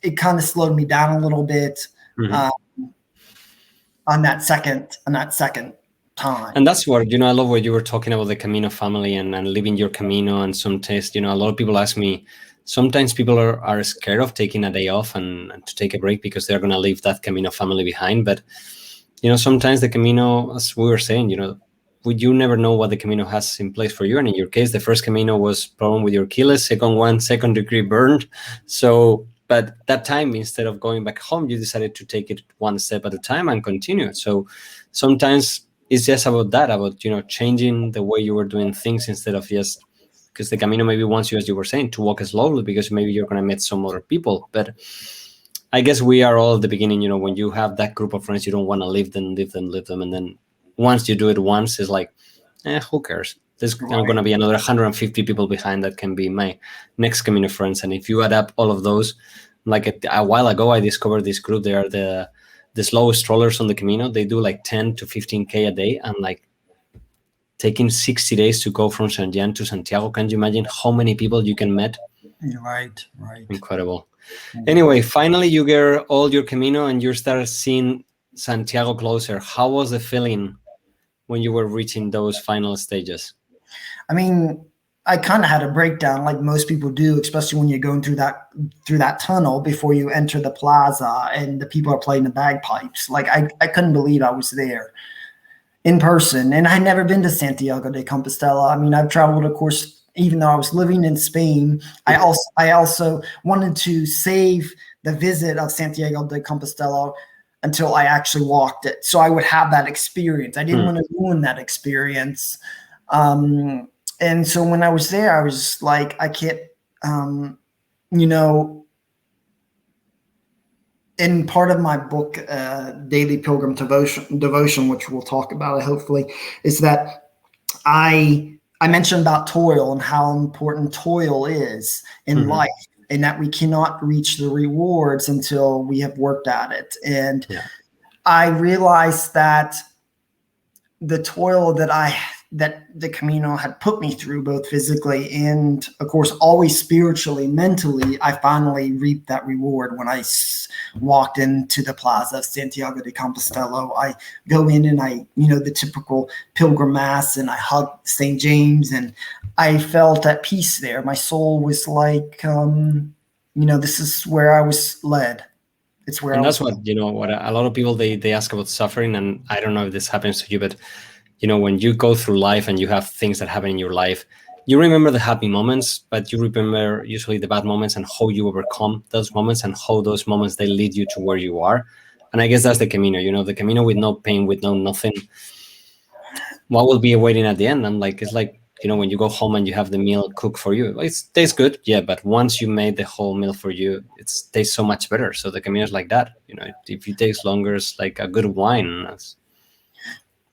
It kind of slowed me down a little bit on that second time. And that's what, I love what you were talking about, the Camino family and living your Camino and some taste. A lot of people ask me, sometimes people are scared of taking a day off and to take a break because they're going to leave that Camino family behind. But, sometimes the Camino, as we were saying, you never know what the Camino has in place for you. And in your case, the first Camino was problem with your Achilles, second degree burned. So, but that time, instead of going back home, you decided to take it one step at a time and continue. So sometimes it's just about that, about, changing the way you were doing things, instead of just, because the Camino maybe wants you, as you were saying, to walk slowly because maybe you're going to meet some other people. But I guess we are all at the beginning, when you have that group of friends, you don't want to leave them. And then once you do it once, it's like, who cares? There's going to be another 150 people behind that can be my next Camino friends. And if you add up all of those, like a while ago, I discovered this group. They are the slow strollers on the Camino. They do 10 to 15K a day, and taking 60 days to go from San Juan to Santiago. Can you imagine how many people you can meet? Right. Incredible. Anyway, finally you get all your Camino and you start seeing Santiago closer. How was the feeling when you were reaching those final stages? I mean, I kind of had a breakdown, like most people do, especially when you're going through that tunnel before you enter the plaza and the people are playing the bagpipes. I couldn't believe I was there in person, and I had never been to Santiago de Compostela. I mean, I've traveled, of course, even though I was living in Spain. I also wanted to save the visit of Santiago de Compostela until I actually walked it, so I would have that experience. I didn't want to ruin that experience. And so when I was there, I was like, I can't, in part of my book, Daily Pilgrim Devotion, which we'll talk about hopefully, is that I mentioned about toil and how important toil is in life, and that we cannot reach the rewards until we have worked at it. And I realized that the toil that the Camino had put me through, both physically and, of course, always spiritually, mentally, I finally reaped that reward when I walked into the Plaza of Santiago de Compostela. I go in and the typical pilgrim mass, and I hug St. James, and I felt at peace there. My soul was like, this is where I was led. It's where. And that's what what a lot of people they ask about suffering, and I don't know if this happens to you, but when you go through life and you have things that happen in your life, you remember the happy moments, but you remember usually the bad moments and how you overcome those moments and how those moments, they lead you to where you are. And I guess that's the Camino, the Camino with no pain, with no nothing. What will be awaiting at the end? I'm like, it's like, when you go home and you have the meal cooked for you, it tastes good. Yeah. But once you made the whole meal for you, it tastes so much better. So the Camino is like that, if it takes longer, it's like a good wine.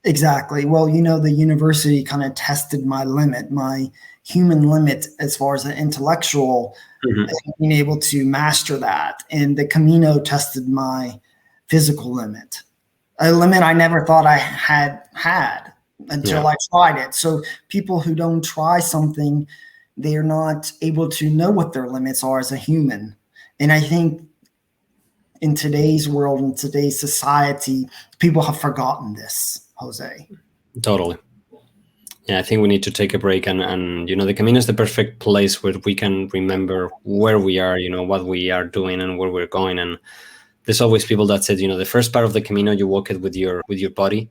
Exactly. Well, the university kind of tested my human limit as far as the intellectual, being able to master that. And the Camino tested my physical limit, a limit I never thought I had until I tried it. So people who don't try something, they're not able to know what their limits are as a human. And I think in today's world, in today's society, people have forgotten this, Jose. Totally. Yeah, I think we need to take a break, and the Camino is the perfect place where we can remember where we are, what we are doing and where we're going. And there's always people that said, the first part of the Camino, you walk it with your body.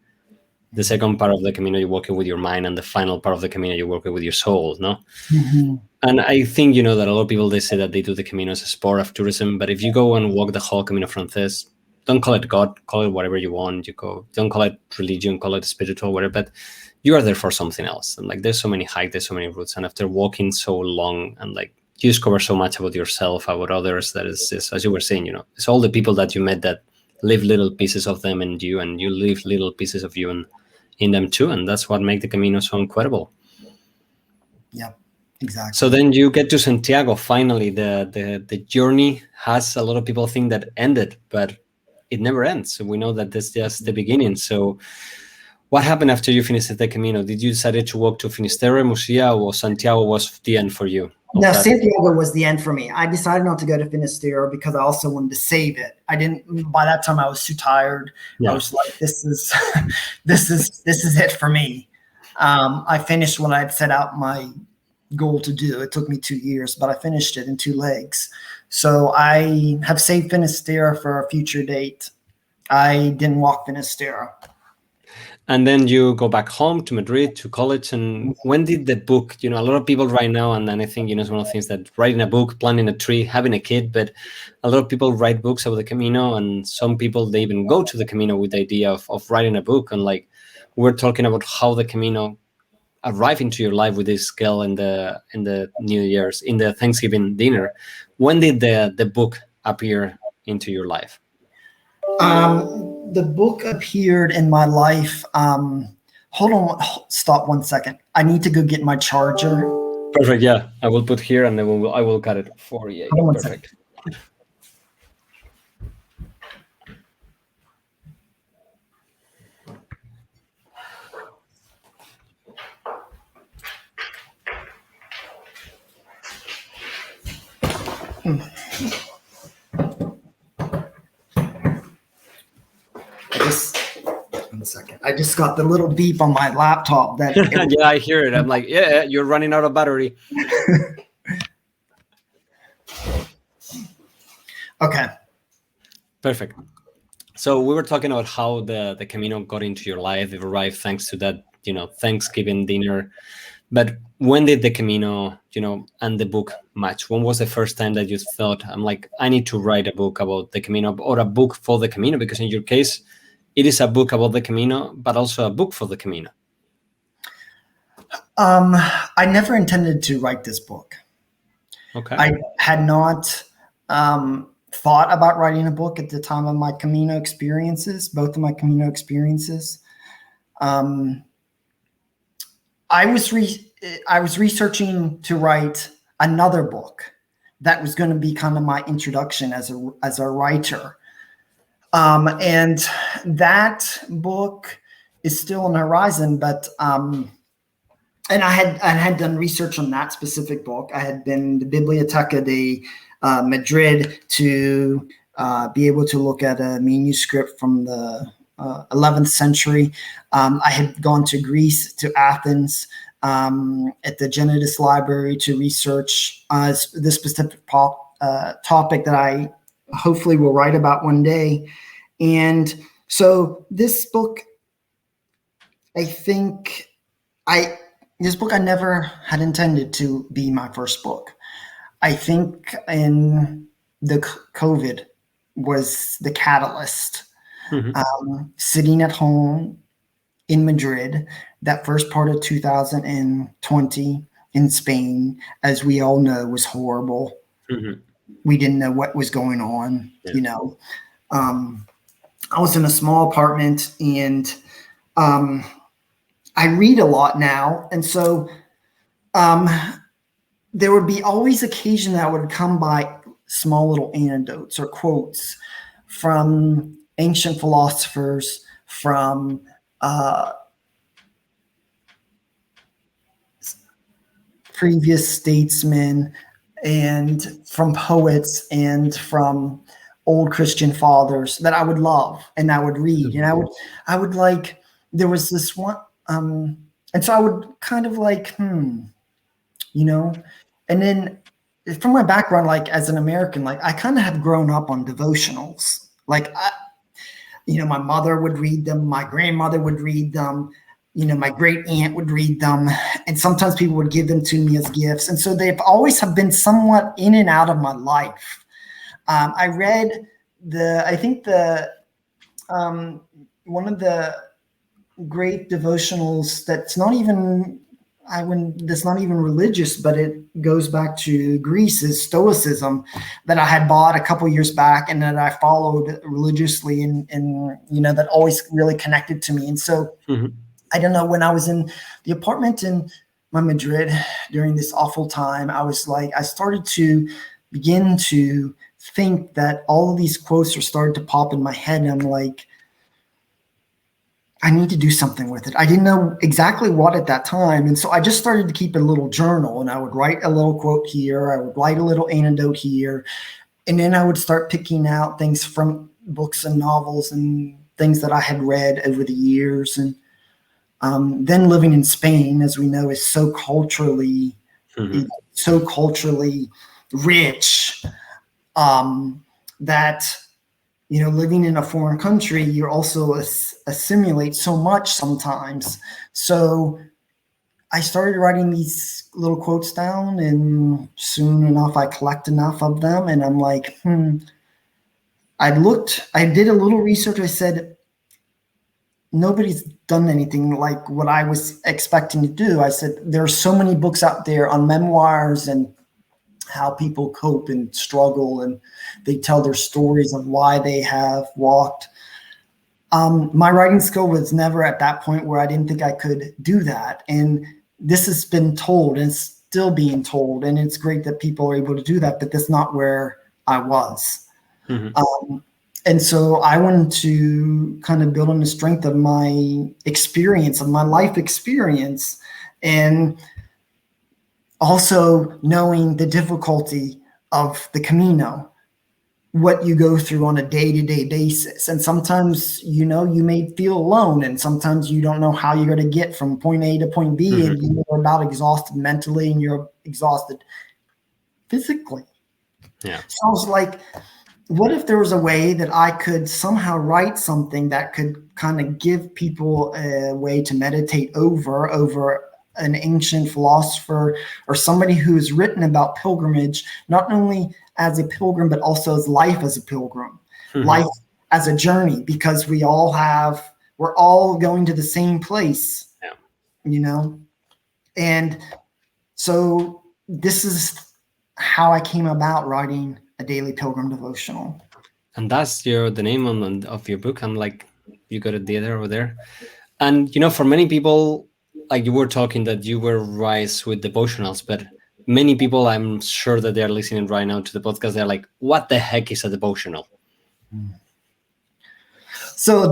The second part of the Camino, you walk it with your mind, and the final part of the Camino, you walk it with your soul, no? Mm-hmm. And I think, that a lot of people, they say that they do the Camino as a sport of tourism, but if you go and walk the whole Camino Frances, don't call it God, call it whatever you want. Don't call it religion, call it spiritual, whatever, but you are there for something else. And like, there's so many hikes, there's so many routes. And after walking so long, and like, you discover so much about yourself, about others, that is, as you were saying, it's all the people that you met that live little pieces of them in you, and you live little pieces of you in them too. And that's what makes the Camino so incredible. Yeah, exactly. So then you get to Santiago. Finally, the journey has, a lot of people think that ended, but it never ends. So we know that this is just the beginning. So what happened after you finished the Camino? Did you decide to walk to Finisterre, Murcia, or Santiago was the end for you? No, Santiago was the end for me. I decided not to go to Finisterre because I also wanted to save it. By that time I was too tired. Yeah. I was like, this is it for me. I finished what I had set out my goal to do. It took me 2 years, but I finished it in 2 legs. So I have saved Finisterre for a future date. I didn't walk Finisterre. And then you go back home to Madrid, to college. And when did the book, a lot of people right now, and then I think, it's one of the things that writing a book, planting a tree, having a kid, but a lot of people write books about the Camino, and some people, they even go to the Camino with the idea of writing a book. And like, we're talking about how the Camino arrived into your life with this girl in the New Year's, in the Thanksgiving dinner. When did the book appear into your life? The book appeared in my life. Hold on, stop 1 second. I need to go get my charger. Perfect. Yeah, I will put here, and then I will cut it for you. Perfect. I just got the little beep on my laptop that yeah, I hear it. I'm like, yeah, you're running out of battery. Okay. Perfect. So we were talking about how the Camino got into your life. It arrived thanks to that, Thanksgiving dinner. But when did the Camino, and the book match? When was the first time that you thought, I'm like, I need to write a book about the Camino, or a book for the Camino? Because in your case, it is a book about the Camino, but also a book for the Camino. I never intended to write this book. Okay. I had not thought about writing a book at the time of my Camino experiences, both of my Camino experiences. I was researching to write another book that was going to be kind of my introduction as a writer. And that book is still on the horizon, but and I had done research on that specific book. I had been to Biblioteca de Madrid to be able to look at a manuscript from the 11th century. I had gone to Greece, to Athens, at the Genetics Library to research this specific topic that I hopefully will write about one day. And so this book, I think This book I never had intended to be my first book. I think in the COVID was the catalyst. Hmm. Sitting at home in Madrid, that first part of 2020 in Spain, as we all know, was horrible. Hmm. We didn't know what was going on. Yeah. Um, I was in a small apartment, and um, I read a lot now, and so um, there would be always occasion that I would come by small little anecdotes or quotes from ancient philosophers, from uh, previous statesmen, and from poets, and from old Christian fathers that I would love and I would read, and I would like. There was this one, and so I would kind of like, you know, and then from my background, like as an American, like I kind of have grown up on devotionals. Like, my mother would read them, my grandmother would read them, my great aunt would read them, and sometimes people would give them to me as gifts. And so they've always have been somewhat in and out of my life. I read I think one of the great devotionals that's not even that's not even religious, but it goes back to Greece, is Stoicism, that I had bought a couple years back and that I followed religiously, and that always really connected to me. And so Hmm. I don't know, when I was in the apartment in my Madrid during this awful time, I was like, I started to begin to think that all of these quotes are starting to pop in my head, and I'm like, I need to do something with it. I didn't know exactly what at that time. And so I just started to keep a little journal, and I would write a little quote here. I would write a little anecdote here. And then I would start picking out things from books and novels and things that I had read over the years. And then living in Spain, as we know, is Hmm. so culturally rich, that living in a foreign country, you're also assimilate so much sometimes. So I started writing these little quotes down, and soon enough, I collect enough of them, and I'm like, I did a little research. I said, nobody's done anything like what I was expecting to do. I said, there are so many books out there on memoirs and how people cope and struggle, and they tell their stories of why they have walked. My writing skill was never at that point where I didn't think I could do that. And this has been told, and it's still being told. And it's great that people are able to do that, but that's not where I was. Hmm. And so I wanted to kind of build on the strength of my experience, of my life experience, and also knowing the difficulty of the Camino, what you go through on a day-to-day basis. And sometimes, you may feel alone, and sometimes you don't know how you're going to get from point A to point B, Hmm. and you're about exhausted mentally and you're exhausted physically. Yeah. So I was like, what if there was a way that I could somehow write something that could kind of give people a way to meditate over an ancient philosopher or somebody who has written about pilgrimage, not only as a pilgrim, but also as life as a pilgrim, Hmm. life as a journey, because we're all going to the same place, Yeah. you know? And so this is how I came about writing a daily pilgrim devotional. And that's the name of your book. I'm like, you got it there over there. And for many people, like you were talking that you were raised with devotionals, but many people, I'm sure that they're listening right now to the podcast, they're like, what the heck is a devotional? So,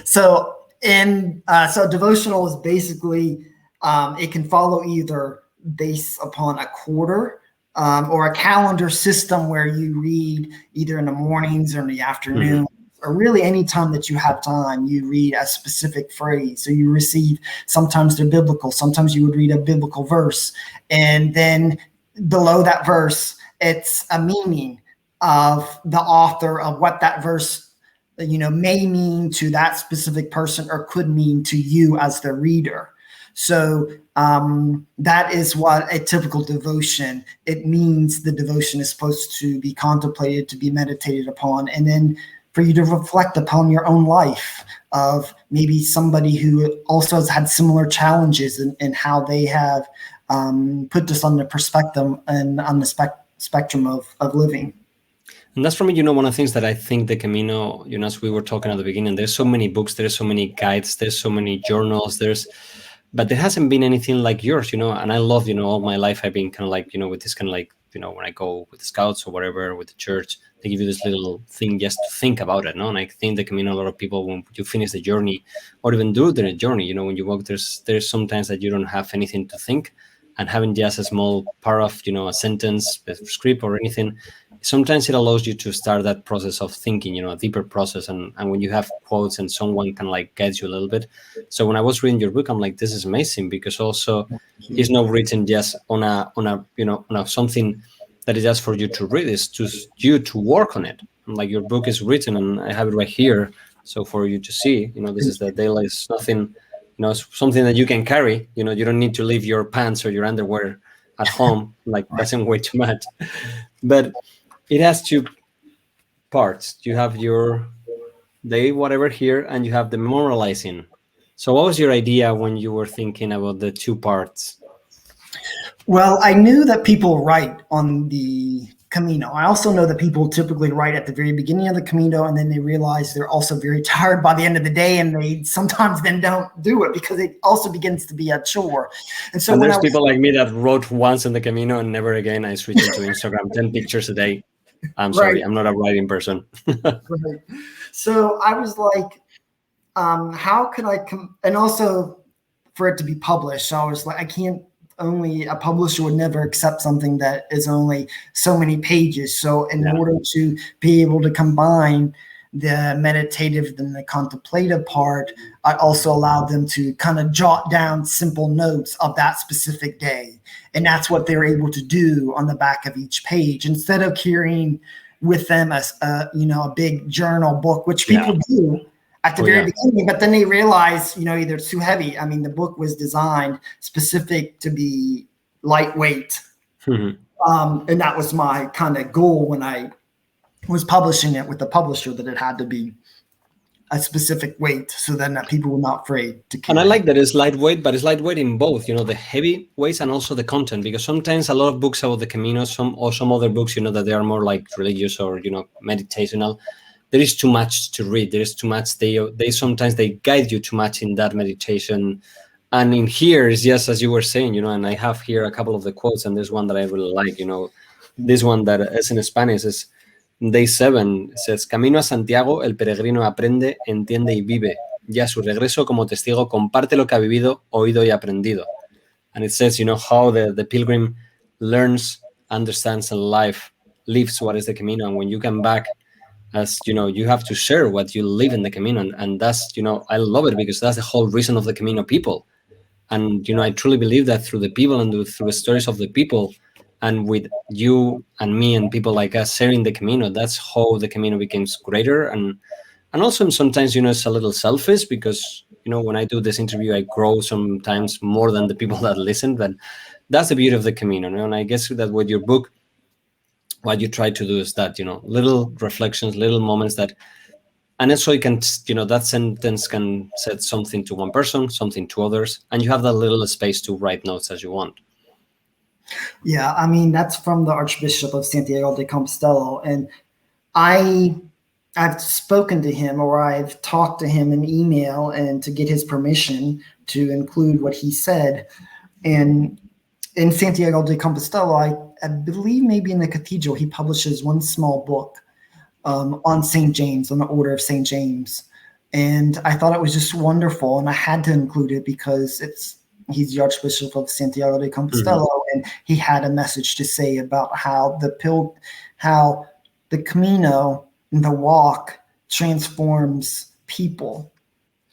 so devotional is basically, it can follow either based upon a quarter, or a calendar system where you read either in the mornings or in the Hmm. afternoon, or really any time that you have time, you read a specific phrase. So you receive, sometimes they're biblical, sometimes you would read a biblical verse, and then below that verse, it's a meaning of the author of what that verse may mean to that specific person or could mean to you as the reader. So that is what a typical devotion, it means the devotion is supposed to be contemplated, to be meditated upon, and then for you to reflect upon your own life of maybe somebody who also has had similar challenges and how they have put this on the perspective and on the spectrum of living. And that's for me, one of the things that I think the Camino, as we were talking at the beginning, there's so many books, there's so many guides, there's so many journals, but there hasn't been anything like yours, and I love, all my life I've been kind of like, with this kind of like, when I go with the scouts or whatever, with the church, they give you this little thing just to think about it, no? And I think the Camino, a lot of people, when you finish the journey or even do the journey, when you walk, there's sometimes that you don't have anything to think, and having just a small part of, a sentence, a script or anything, sometimes it allows you to start that process of thinking, a deeper process. And when you have quotes and someone can like guide you a little bit. So when I was reading your book, I'm like, this is amazing, because also it's not written just on a something that is just for you to read. It's just you to work on it. And like your book is written, and I have it right here. So for you to see, this is the daily, it's nothing, it's something that you can carry. You don't need to leave your pants or your underwear at home. Like doesn't weigh too much. But it has two parts. You have your day, whatever here, and you have the memorializing. So what was your idea when you were thinking about the two parts? Well, I knew that people write on the Camino. I also know that people typically write at the very beginning of the Camino, and then they realize they're also very tired by the end of the day, and they sometimes then don't do it because it also begins to be a chore. And so there's people like me that wrote once in the Camino and never again. I switched into Instagram, 10 pictures a day. I'm sorry, right. I'm not a writing person. Right. So I was like, how could I and also for it to be published, so I was like, a publisher would never accept something that is only so many pages. So in order to be able to combine the meditative and the contemplative part, I also allowed them to kind of jot down simple notes of that specific day. And that's what they're able to do on the back of each page, instead of carrying with them a big journal book, which people do at the very beginning, but then they realize, either it's too heavy. I mean, the book was designed specific to be lightweight. Mm-hmm. And that was my kind of goal when I was publishing it with the publisher, that it had to be a specific weight, so then that people were not afraid to carry. And I like that it's lightweight, but it's lightweight in both, the heavy weights and also the content, because sometimes a lot of books about the Camino, some other books, that they are more like religious or, meditational. There is too much to read. There is too much. They sometimes they guide you too much in that meditation. And in here is just as you were saying, and I have here a couple of the quotes, and there's one that I really like, this one that is in Spanish is Day 7. It says, Camino a Santiago, el peregrino aprende, entiende y vive. Ya a su regreso como testigo comparte lo que ha vivido, oído y aprendido. And it says, how the pilgrim learns, understands, and lives what is the Camino. And when you come back, as you have to share what you live in the Camino, and that's I love it, because that's the whole reason of the Camino people. And I truly believe that through the people and through the stories of the people, and with you and me and people like us sharing the Camino, that's how the Camino becomes greater. And also sometimes it's a little selfish, because when I do this interview, I grow sometimes more than the people that listen. But that's the beauty of the Camino, and I guess that with your book, what you try to do is that, little reflections, little moments that, and also you can, that sentence can say something to one person, something to others, and you have that little space to write notes as you want. Yeah, I mean, that's from the Archbishop of Santiago de Compostela. And I've spoken to him, or I've talked to him in email, and to get his permission to include what he said. And in Santiago de Compostela, I believe maybe in the cathedral, he publishes one small book on St. James, on the Order of St. James. And I thought it was just wonderful, and I had to include it because he's the Archbishop of Santiago de Compostela, and he had a message to say about how the Camino, the walk, transforms people,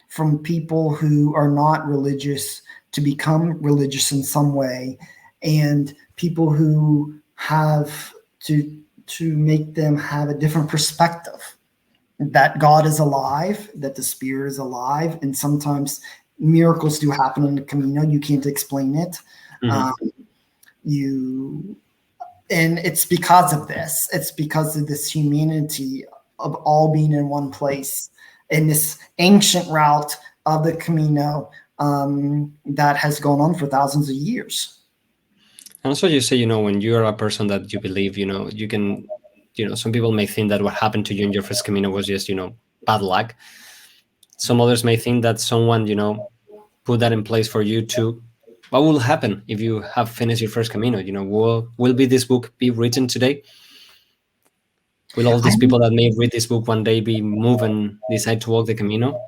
from people who are not religious to become religious in some way, and people who have to make them have a different perspective, that God is alive, that the Spirit is alive, and sometimes miracles do happen on the Camino. You can't explain it. Mhm. And it's because of this. It's because of this humanity of all being in one place in this ancient route of the Camino that has gone on for thousands of years. And also, you say, when you're a person that you believe, you can, some people may think that what happened to you in your first Camino was just, bad luck. Some others may think that someone, put that in place for you to, what will happen if you have finished your first Camino? Will this book be written today? Will all these people that may read this book one day be moved and decide to walk the Camino?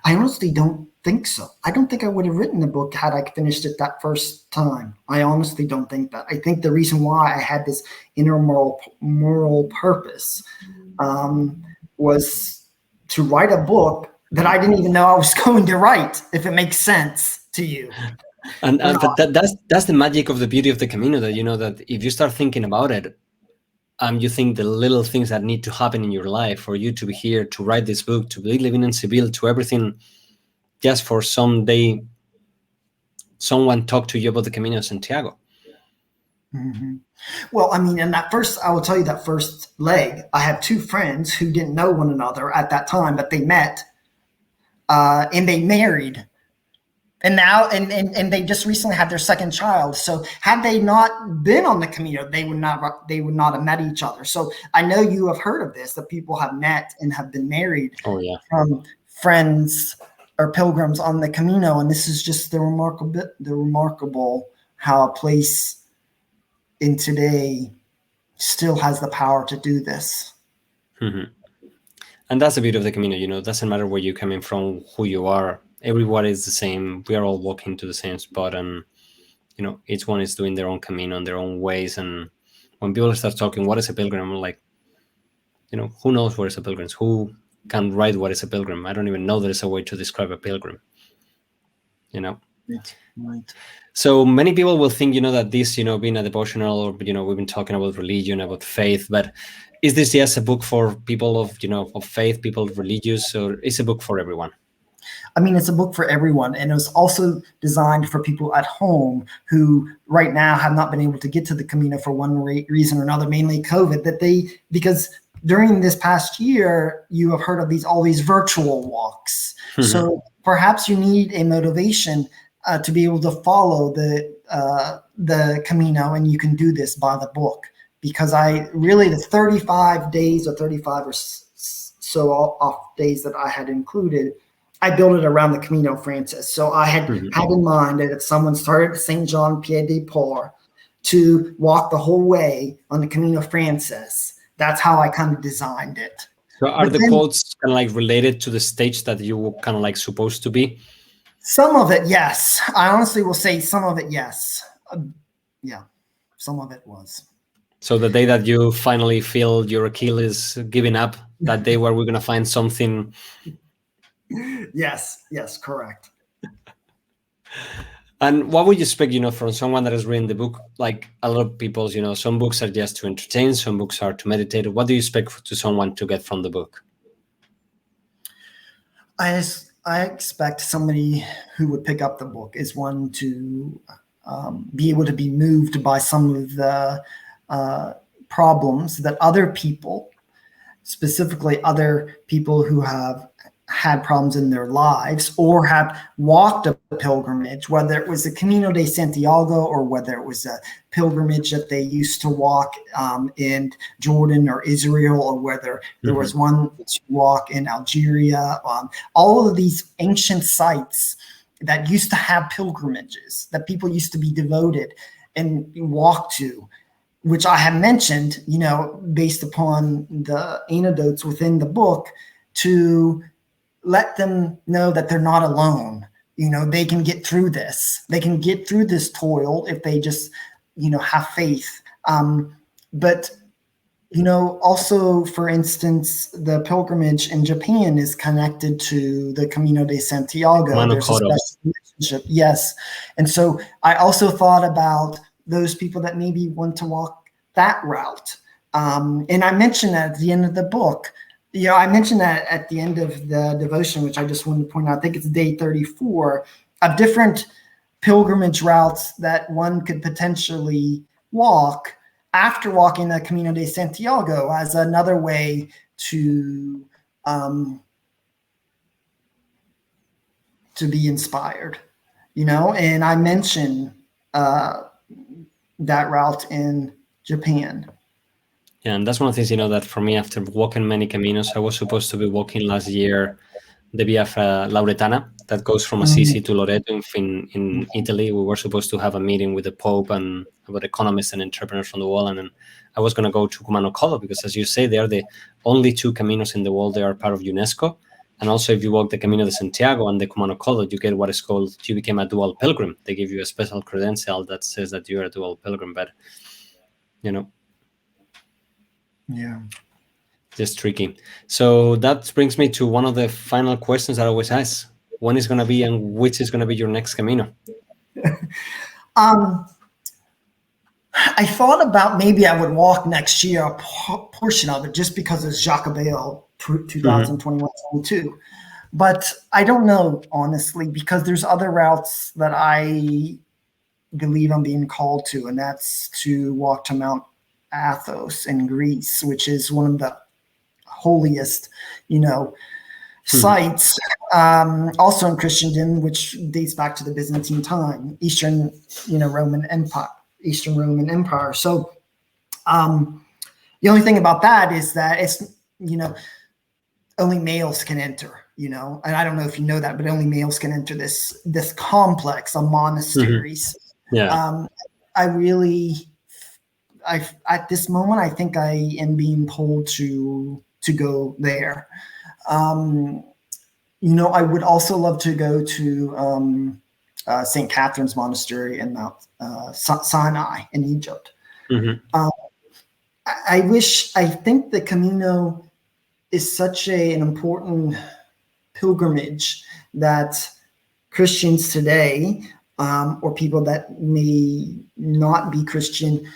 I honestly don't think so. I don't think I would have written the book had I finished it that first time. I honestly don't think that. I think the reason why I had this inner moral purpose was to write a book that I didn't even know I was going to write, if it makes sense to you. And that's the magic of the beauty of the Camino, that that if you start thinking about it, you think the little things that need to happen in your life for you to be here, to write this book, to be living in Seville, to everything, just for someday someone talk to you about the Camino de Santiago. Mm-hmm. Well, I mean, I will tell you that first leg, I had two friends who didn't know one another at that time, but they met and they married. And now, and they just recently had their second child. So had they not been on the Camino, they would not have met each other. So I know you have heard of this, that people have met and have been married from friends or pilgrims on the Camino. And this is just the remarkable how a place in today still has the power to do this. Mm-hmm. And that's the beauty of the Camino, it doesn't matter where you're coming from, who you are. Everyone is the same. We are all walking to the same spot, and each one is doing their own Camino in their own ways. And when people start talking, what is a pilgrim? I'm like, who knows what is a pilgrim? Who can write what is a pilgrim? I don't even know there's a way to describe a pilgrim. Right. So many people will think, that this, being a devotional, or we've been talking about religion, about faith, but is this just a book for people of of faith, people religious, or is a book for everyone? I mean, it's a book for everyone, and it was also designed for people at home who right now have not been able to get to the Camino for one reason or another, mainly COVID, because during this past year, you have heard of all these virtual walks. Mm-hmm. So perhaps you need a motivation to be able to follow the Camino, and you can do this by the book. Because the 35 days or 35 or so off days that I had included, I built it around the Camino Frances. So I had had in mind that if someone started at St. John Pied de Port to walk the whole way on the Camino Frances, that's how I kind of designed it. So are the quotes kind of like related to the stage that you were kind of like supposed to be? Some of it, yes. I honestly will say some of it, yes. Yeah, some of it was. So the day that you finally feel your Achilles giving up, that day where we're going to find something. Yes, correct. And what would you expect, from someone that is reading the book? Like a lot of people, some books are just to entertain, some books are to meditate. What do you expect to someone to get from the book? I expect somebody who would pick up the book is one to be able to be moved by some of the problems that other people, specifically other people who have had problems in their lives or have walked a pilgrimage, whether it was the Camino de Santiago or whether it was a pilgrimage that they used to walk in Jordan or Israel, or whether there was one to walk in Algeria. All of these ancient sites that used to have pilgrimages that people used to be devoted and walk to, which I have mentioned, based upon the anecdotes within the book, to let them know that they're not alone. They can get through this. They can get through this toil if they just, have faith. But also, for instance, the pilgrimage in Japan is connected to the Camino de Santiago. There's a special relationship. Yes. And so I also thought about those people that maybe want to walk that route. And I mentioned that at the end of the book, I mentioned that at the end of the devotion, which I just wanted to point out. I think it's day 34 of different pilgrimage routes that one could potentially walk after walking the Camino de Santiago as another way to be inspired, and I mentioned that route in Japan. Yeah, and that's one of the things, that for me, after walking many Caminos, I was supposed to be walking last year the Via Lauretana that goes from Assisi to Loreto in Italy. We were supposed to have a meeting with the Pope and about economists and entrepreneurs from the world, and then I was going to go to Cumano because, as you say, they are the only 2 Caminos in the world that are part of UNESCO. And also, if you walk the Camino de Santiago and the Cumano, you get what is called, you became a dual pilgrim. They give you a special credential that says that you're a dual pilgrim, but, Yeah. just tricky. So that brings me to one of the final questions I always ask. When is going to be and which is going to be your next Camino? I thought about maybe I would walk next year, a portion of it, just because it's Jacobeo 2021-22. But I don't know, honestly, because there's other routes that I believe I'm being called to, and that's to walk to Mount Athos in Greece, which is one of the holiest, sites, also in Christendom, which dates back to the Byzantine time, Eastern Roman Empire. So the only thing about that is that it's, only males can enter, and I don't know if you know that, but only males can enter this complex of monasteries. Yeah. At this moment, I think I am being pulled to go there. I would also love to go to St. Catherine's Monastery in Mount Sinai in Egypt. I think the Camino is such an important pilgrimage that Christians today, or people that may not be Christian,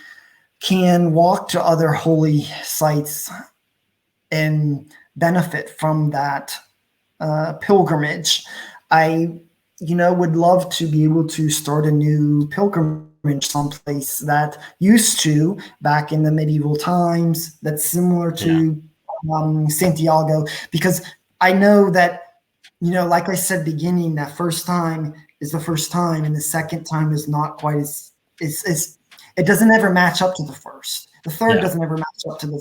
can walk to other holy sites and benefit from that pilgrimage. I, would love to be able to start a new pilgrimage someplace that used to, back in the medieval times, that's similar to Santiago, because I know that, like I said, beginning, that first time is the first time, and the second time is not quite as it doesn't ever match up to the first. The third doesn't ever match up to the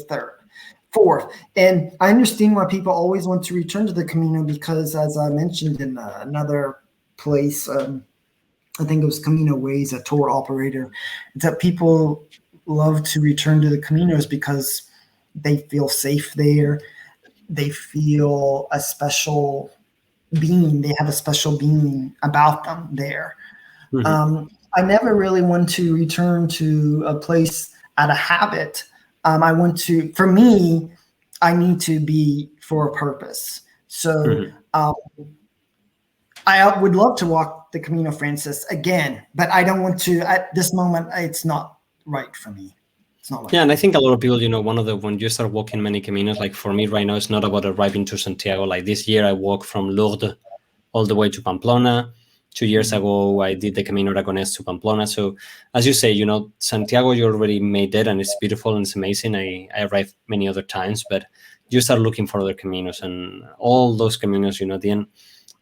fourth. And I understand why people always want to return to the Camino, because, as I mentioned in another place, I think it was Camino Ways, a tour operator, it's that people love to return to the Caminos because they feel safe there. They feel a special being. They have a special being about them there. I never really want to return to a place out of habit. For me, I need to be for a purpose. So I would love to walk the Camino Frances again, but I don't want to, at this moment, it's not right for me. It's not right. Yeah, and I think a lot of people, when you start walking many Caminos, like for me right now, it's not about arriving to Santiago. Like this year, I walked from Lourdes all the way to Pamplona. 2 years ago, I did the Camino Aragonés to Pamplona. So as you say, Santiago, you already made it, and it's beautiful and it's amazing. I arrived many other times, but you start looking for other Caminos, and all those Caminos, at the end,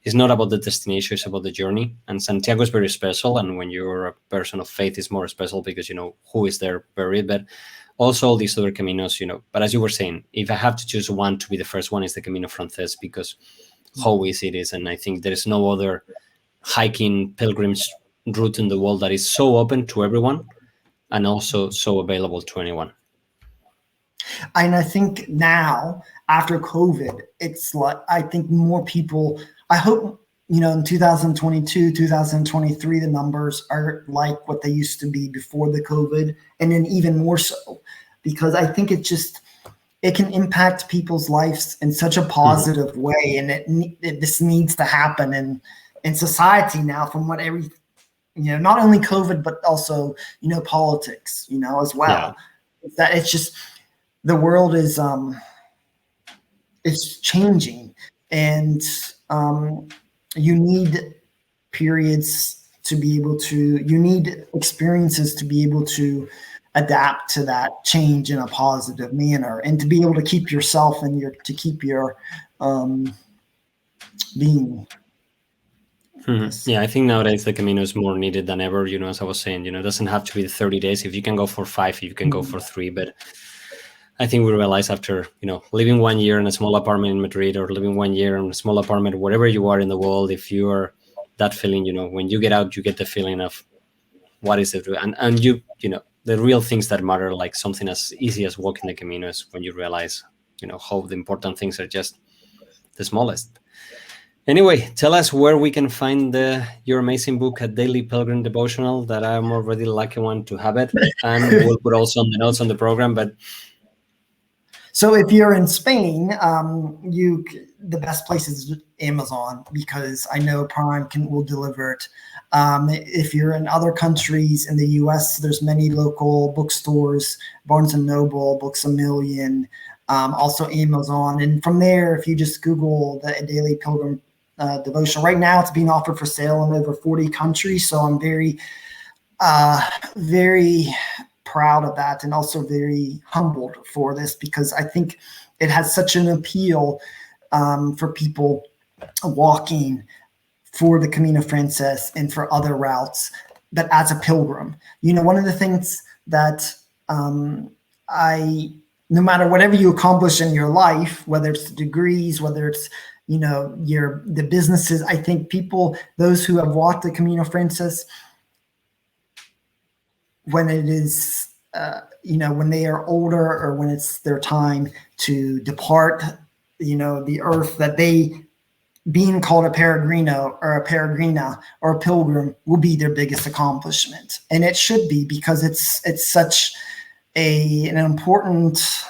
it's not about the destination, it's about the journey. And Santiago is very special, and when you're a person of faith, it's more special because who is there buried. But also all these other Caminos, but as you were saying, if I have to choose one to be the first one, is the Camino Frances, because how easy it is. And I think there is no other hiking pilgrimage route in the world that is so open to everyone and also so available to anyone. And I think now, after COVID, it's like, I think more people, I hope, in 2022, 2023, the numbers are like what they used to be before the COVID, and then even more so, because I think it can impact people's lives in such a positive way. And this needs to happen in society now, from what not only COVID, but also, politics, as well. That it's just, the world is it's changing, and you need periods to be able to, you need experiences to be able to adapt to that change in a positive manner, and to be able to keep yourself and to keep your being. Yeah, I think nowadays the Camino is more needed than ever. As I was saying, it doesn't have to be the 30 days. If you can go for 5, you can go for 3. But I think we realize after, living 1 year in a small apartment in Madrid, or living 1 year in a small apartment wherever you are in the world, if you are that feeling, when you get out, you get the feeling of what is it, and the real things that matter, like something as easy as walking the Camino, is when you realize, how the important things are just the smallest. Anyway, tell us where we can find your amazing book at Daily Pilgrim Devotional, that I'm already lucky one to have it, and we'll put also on the notes on the program. But so if you're in Spain, the best place is Amazon, because I know Prime will deliver it. If you're in other countries in the US, there's many local bookstores, Barnes and Noble, Books A Million, also Amazon. And from there, if you just Google the Daily Pilgrim Devotional, right now it's being offered for sale in over 40 countries. So I'm very, very proud of that, and also very humbled for this, because I think it has such an appeal for people walking for the Camino Frances and for other routes, but as a pilgrim. One of the things that no matter whatever you accomplish in your life, whether it's degrees, whether it's the businesses, I think those who have walked the Camino Frances, when it is when they are older, or when it's their time to depart the earth, that they, being called a peregrino or a peregrina or a pilgrim, will be their biggest accomplishment. And it should be, because it's such an important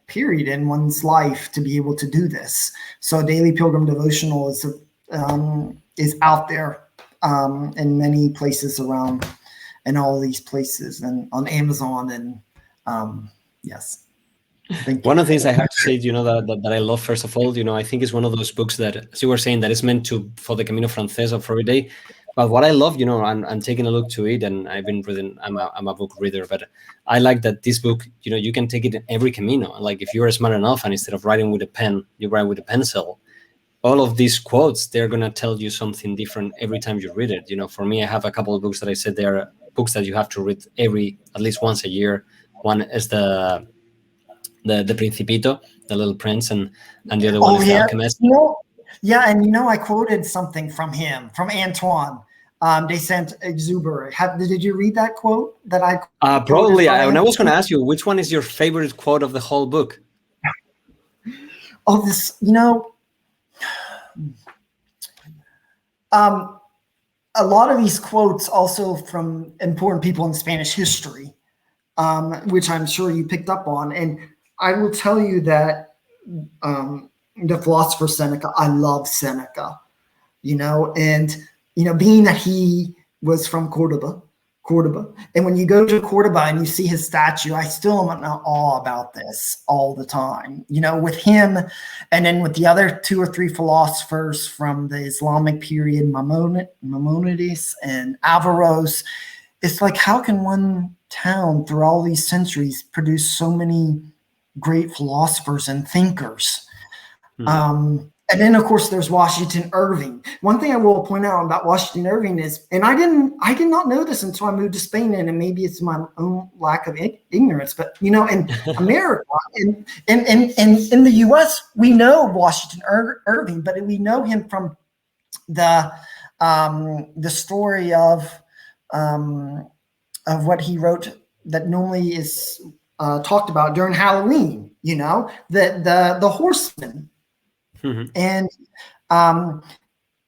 period in one's life to be able to do this. So Daily Pilgrim Devotional is out there in many places around, in all these places, and on Amazon, and yes. One of the things I have to say, that I love, first of all, I think it's one of those books that, as you were saying, that is meant for the Camino Frances or for every day. But what I love, I'm taking a look to it, and I've been reading. I'm a book reader, but I like that this book, you can take it in every Camino. Like, if you're smart enough, and instead of writing with a pen, you write with a pencil. All of these quotes, they're gonna tell you something different every time you read it. For me, I have a couple of books that I said they're books that you have to read at least once a year. One is the Principito, the Little Prince, and the other one is The Alchemist. And I quoted something from him, from Antoine de Saint-Exupéry. Did you read that quote that I probably? I was going to ask you, which one is your favorite quote of the whole book? Oh, this, a lot of these quotes also from important people in Spanish history, which I'm sure you picked up on. And I will tell you that the philosopher Seneca, I love Seneca, and, being that he was from Cordoba. And when you go to Cordoba and you see his statue, I still am in awe about this all the time, with him. And then with the other 2 or 3 philosophers from the Islamic period, Maimonides and Averroes, it's like, how can one town through all these centuries produce so many great philosophers and thinkers? And then, of course, there's Washington Irving. One thing I will point out about Washington Irving is, and I did not know this until I moved to Spain, and maybe it's my own lack of ignorance, but in America and in the U.S., we know Washington Irving, but we know him from the story of what he wrote that normally is talked about during Halloween. The horseman. And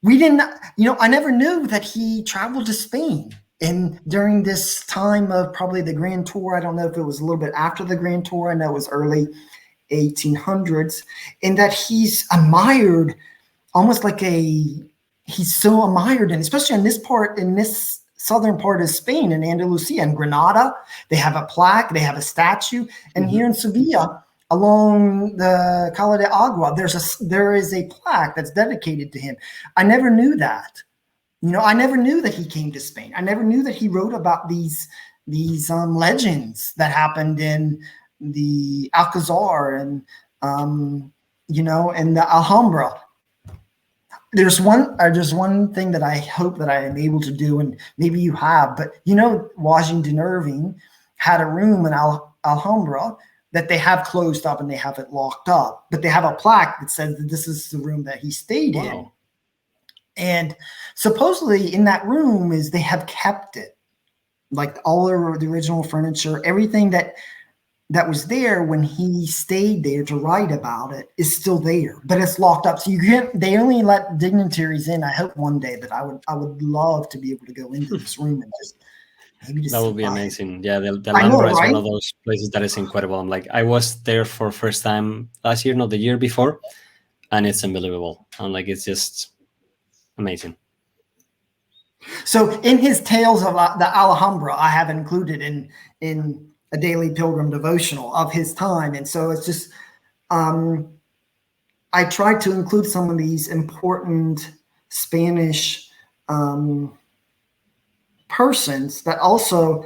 we didn't, I never knew that he traveled to Spain. And during this time of probably the Grand Tour, I don't know if it was a little bit after the Grand Tour, I know it was early 1800s, and that he's admired, almost like he's so admired, and especially in this southern part of Spain, in Andalusia and Granada, they have a plaque, they have a statue. And here in Sevilla, along the Cala de Agua, there is a plaque that's dedicated to him. I never knew that. I never knew that he came to Spain. I never knew that he wrote about these legends that happened in the Alcazar and and the Alhambra. There's one thing that I hope that I am able to do, and maybe you have, but Washington Irving had a room in Alhambra that they have closed up and they have it locked up, but they have a plaque that says that this is the room that he stayed in. And supposedly in that room they have kept it, like all the original furniture, everything that was there when he stayed there to write about it is still there, but it's locked up. So they only let dignitaries in. I hope one day, but I would love to be able to go into this room and just that would be amazing. Yeah, the Alhambra is one of those places that is incredible. I was there for first time last year, not the year before, and it's unbelievable. It's just amazing. So in his Tales of the Alhambra, I have included in a Daily Pilgrim Devotional of his time. And so it's just, I tried to include some of these important Spanish persons that also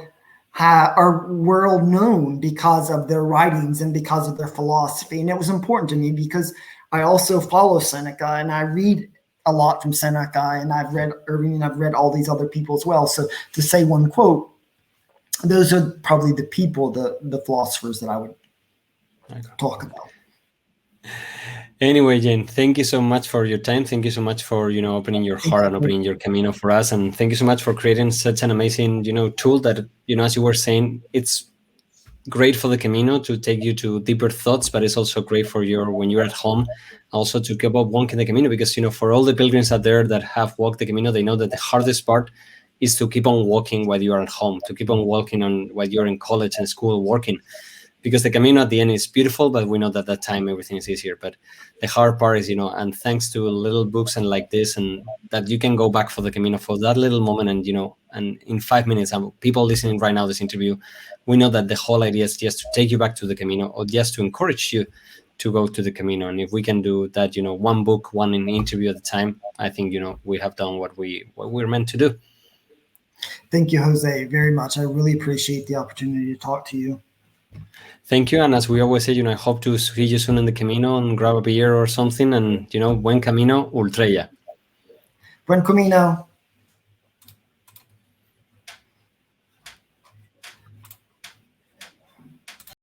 are world known because of their writings and because of their philosophy. And it was important to me because I also follow Seneca and I read a lot from Seneca, and I've read Irving, and I've read all these other people as well. So to say one quote, those are probably the people, the philosophers that I would talk about. Anyway, Jane, thank you so much for your time. Thank you so much for, opening your heart and opening your Camino for us. And thank you so much for creating such an amazing, tool that, as you were saying, it's great for the Camino to take you to deeper thoughts, but it's also great for when you're at home, also to keep up walking the Camino, because, for all the pilgrims out there that have walked the Camino, they know that the hardest part is to keep on walking while you're at home, to keep on walking while you're in college and school working, because the Camino at the end is beautiful, but we know that that time everything is easier. But the hard part is, and thanks to little books and like this, and that you can go back for the Camino for that little moment, and and in 5 minutes, people listening right now this interview, we know that the whole idea is just to take you back to the Camino, or just to encourage you to go to the Camino. And if we can do that, one book, one interview at a time, I think we have done what we're meant to do. Thank you, Jose, very much. I really appreciate the opportunity to talk to you. Thank you. And as we always say, I hope to see you soon in the Camino and grab a beer or something. And, buen camino, Ultreia. Buen camino.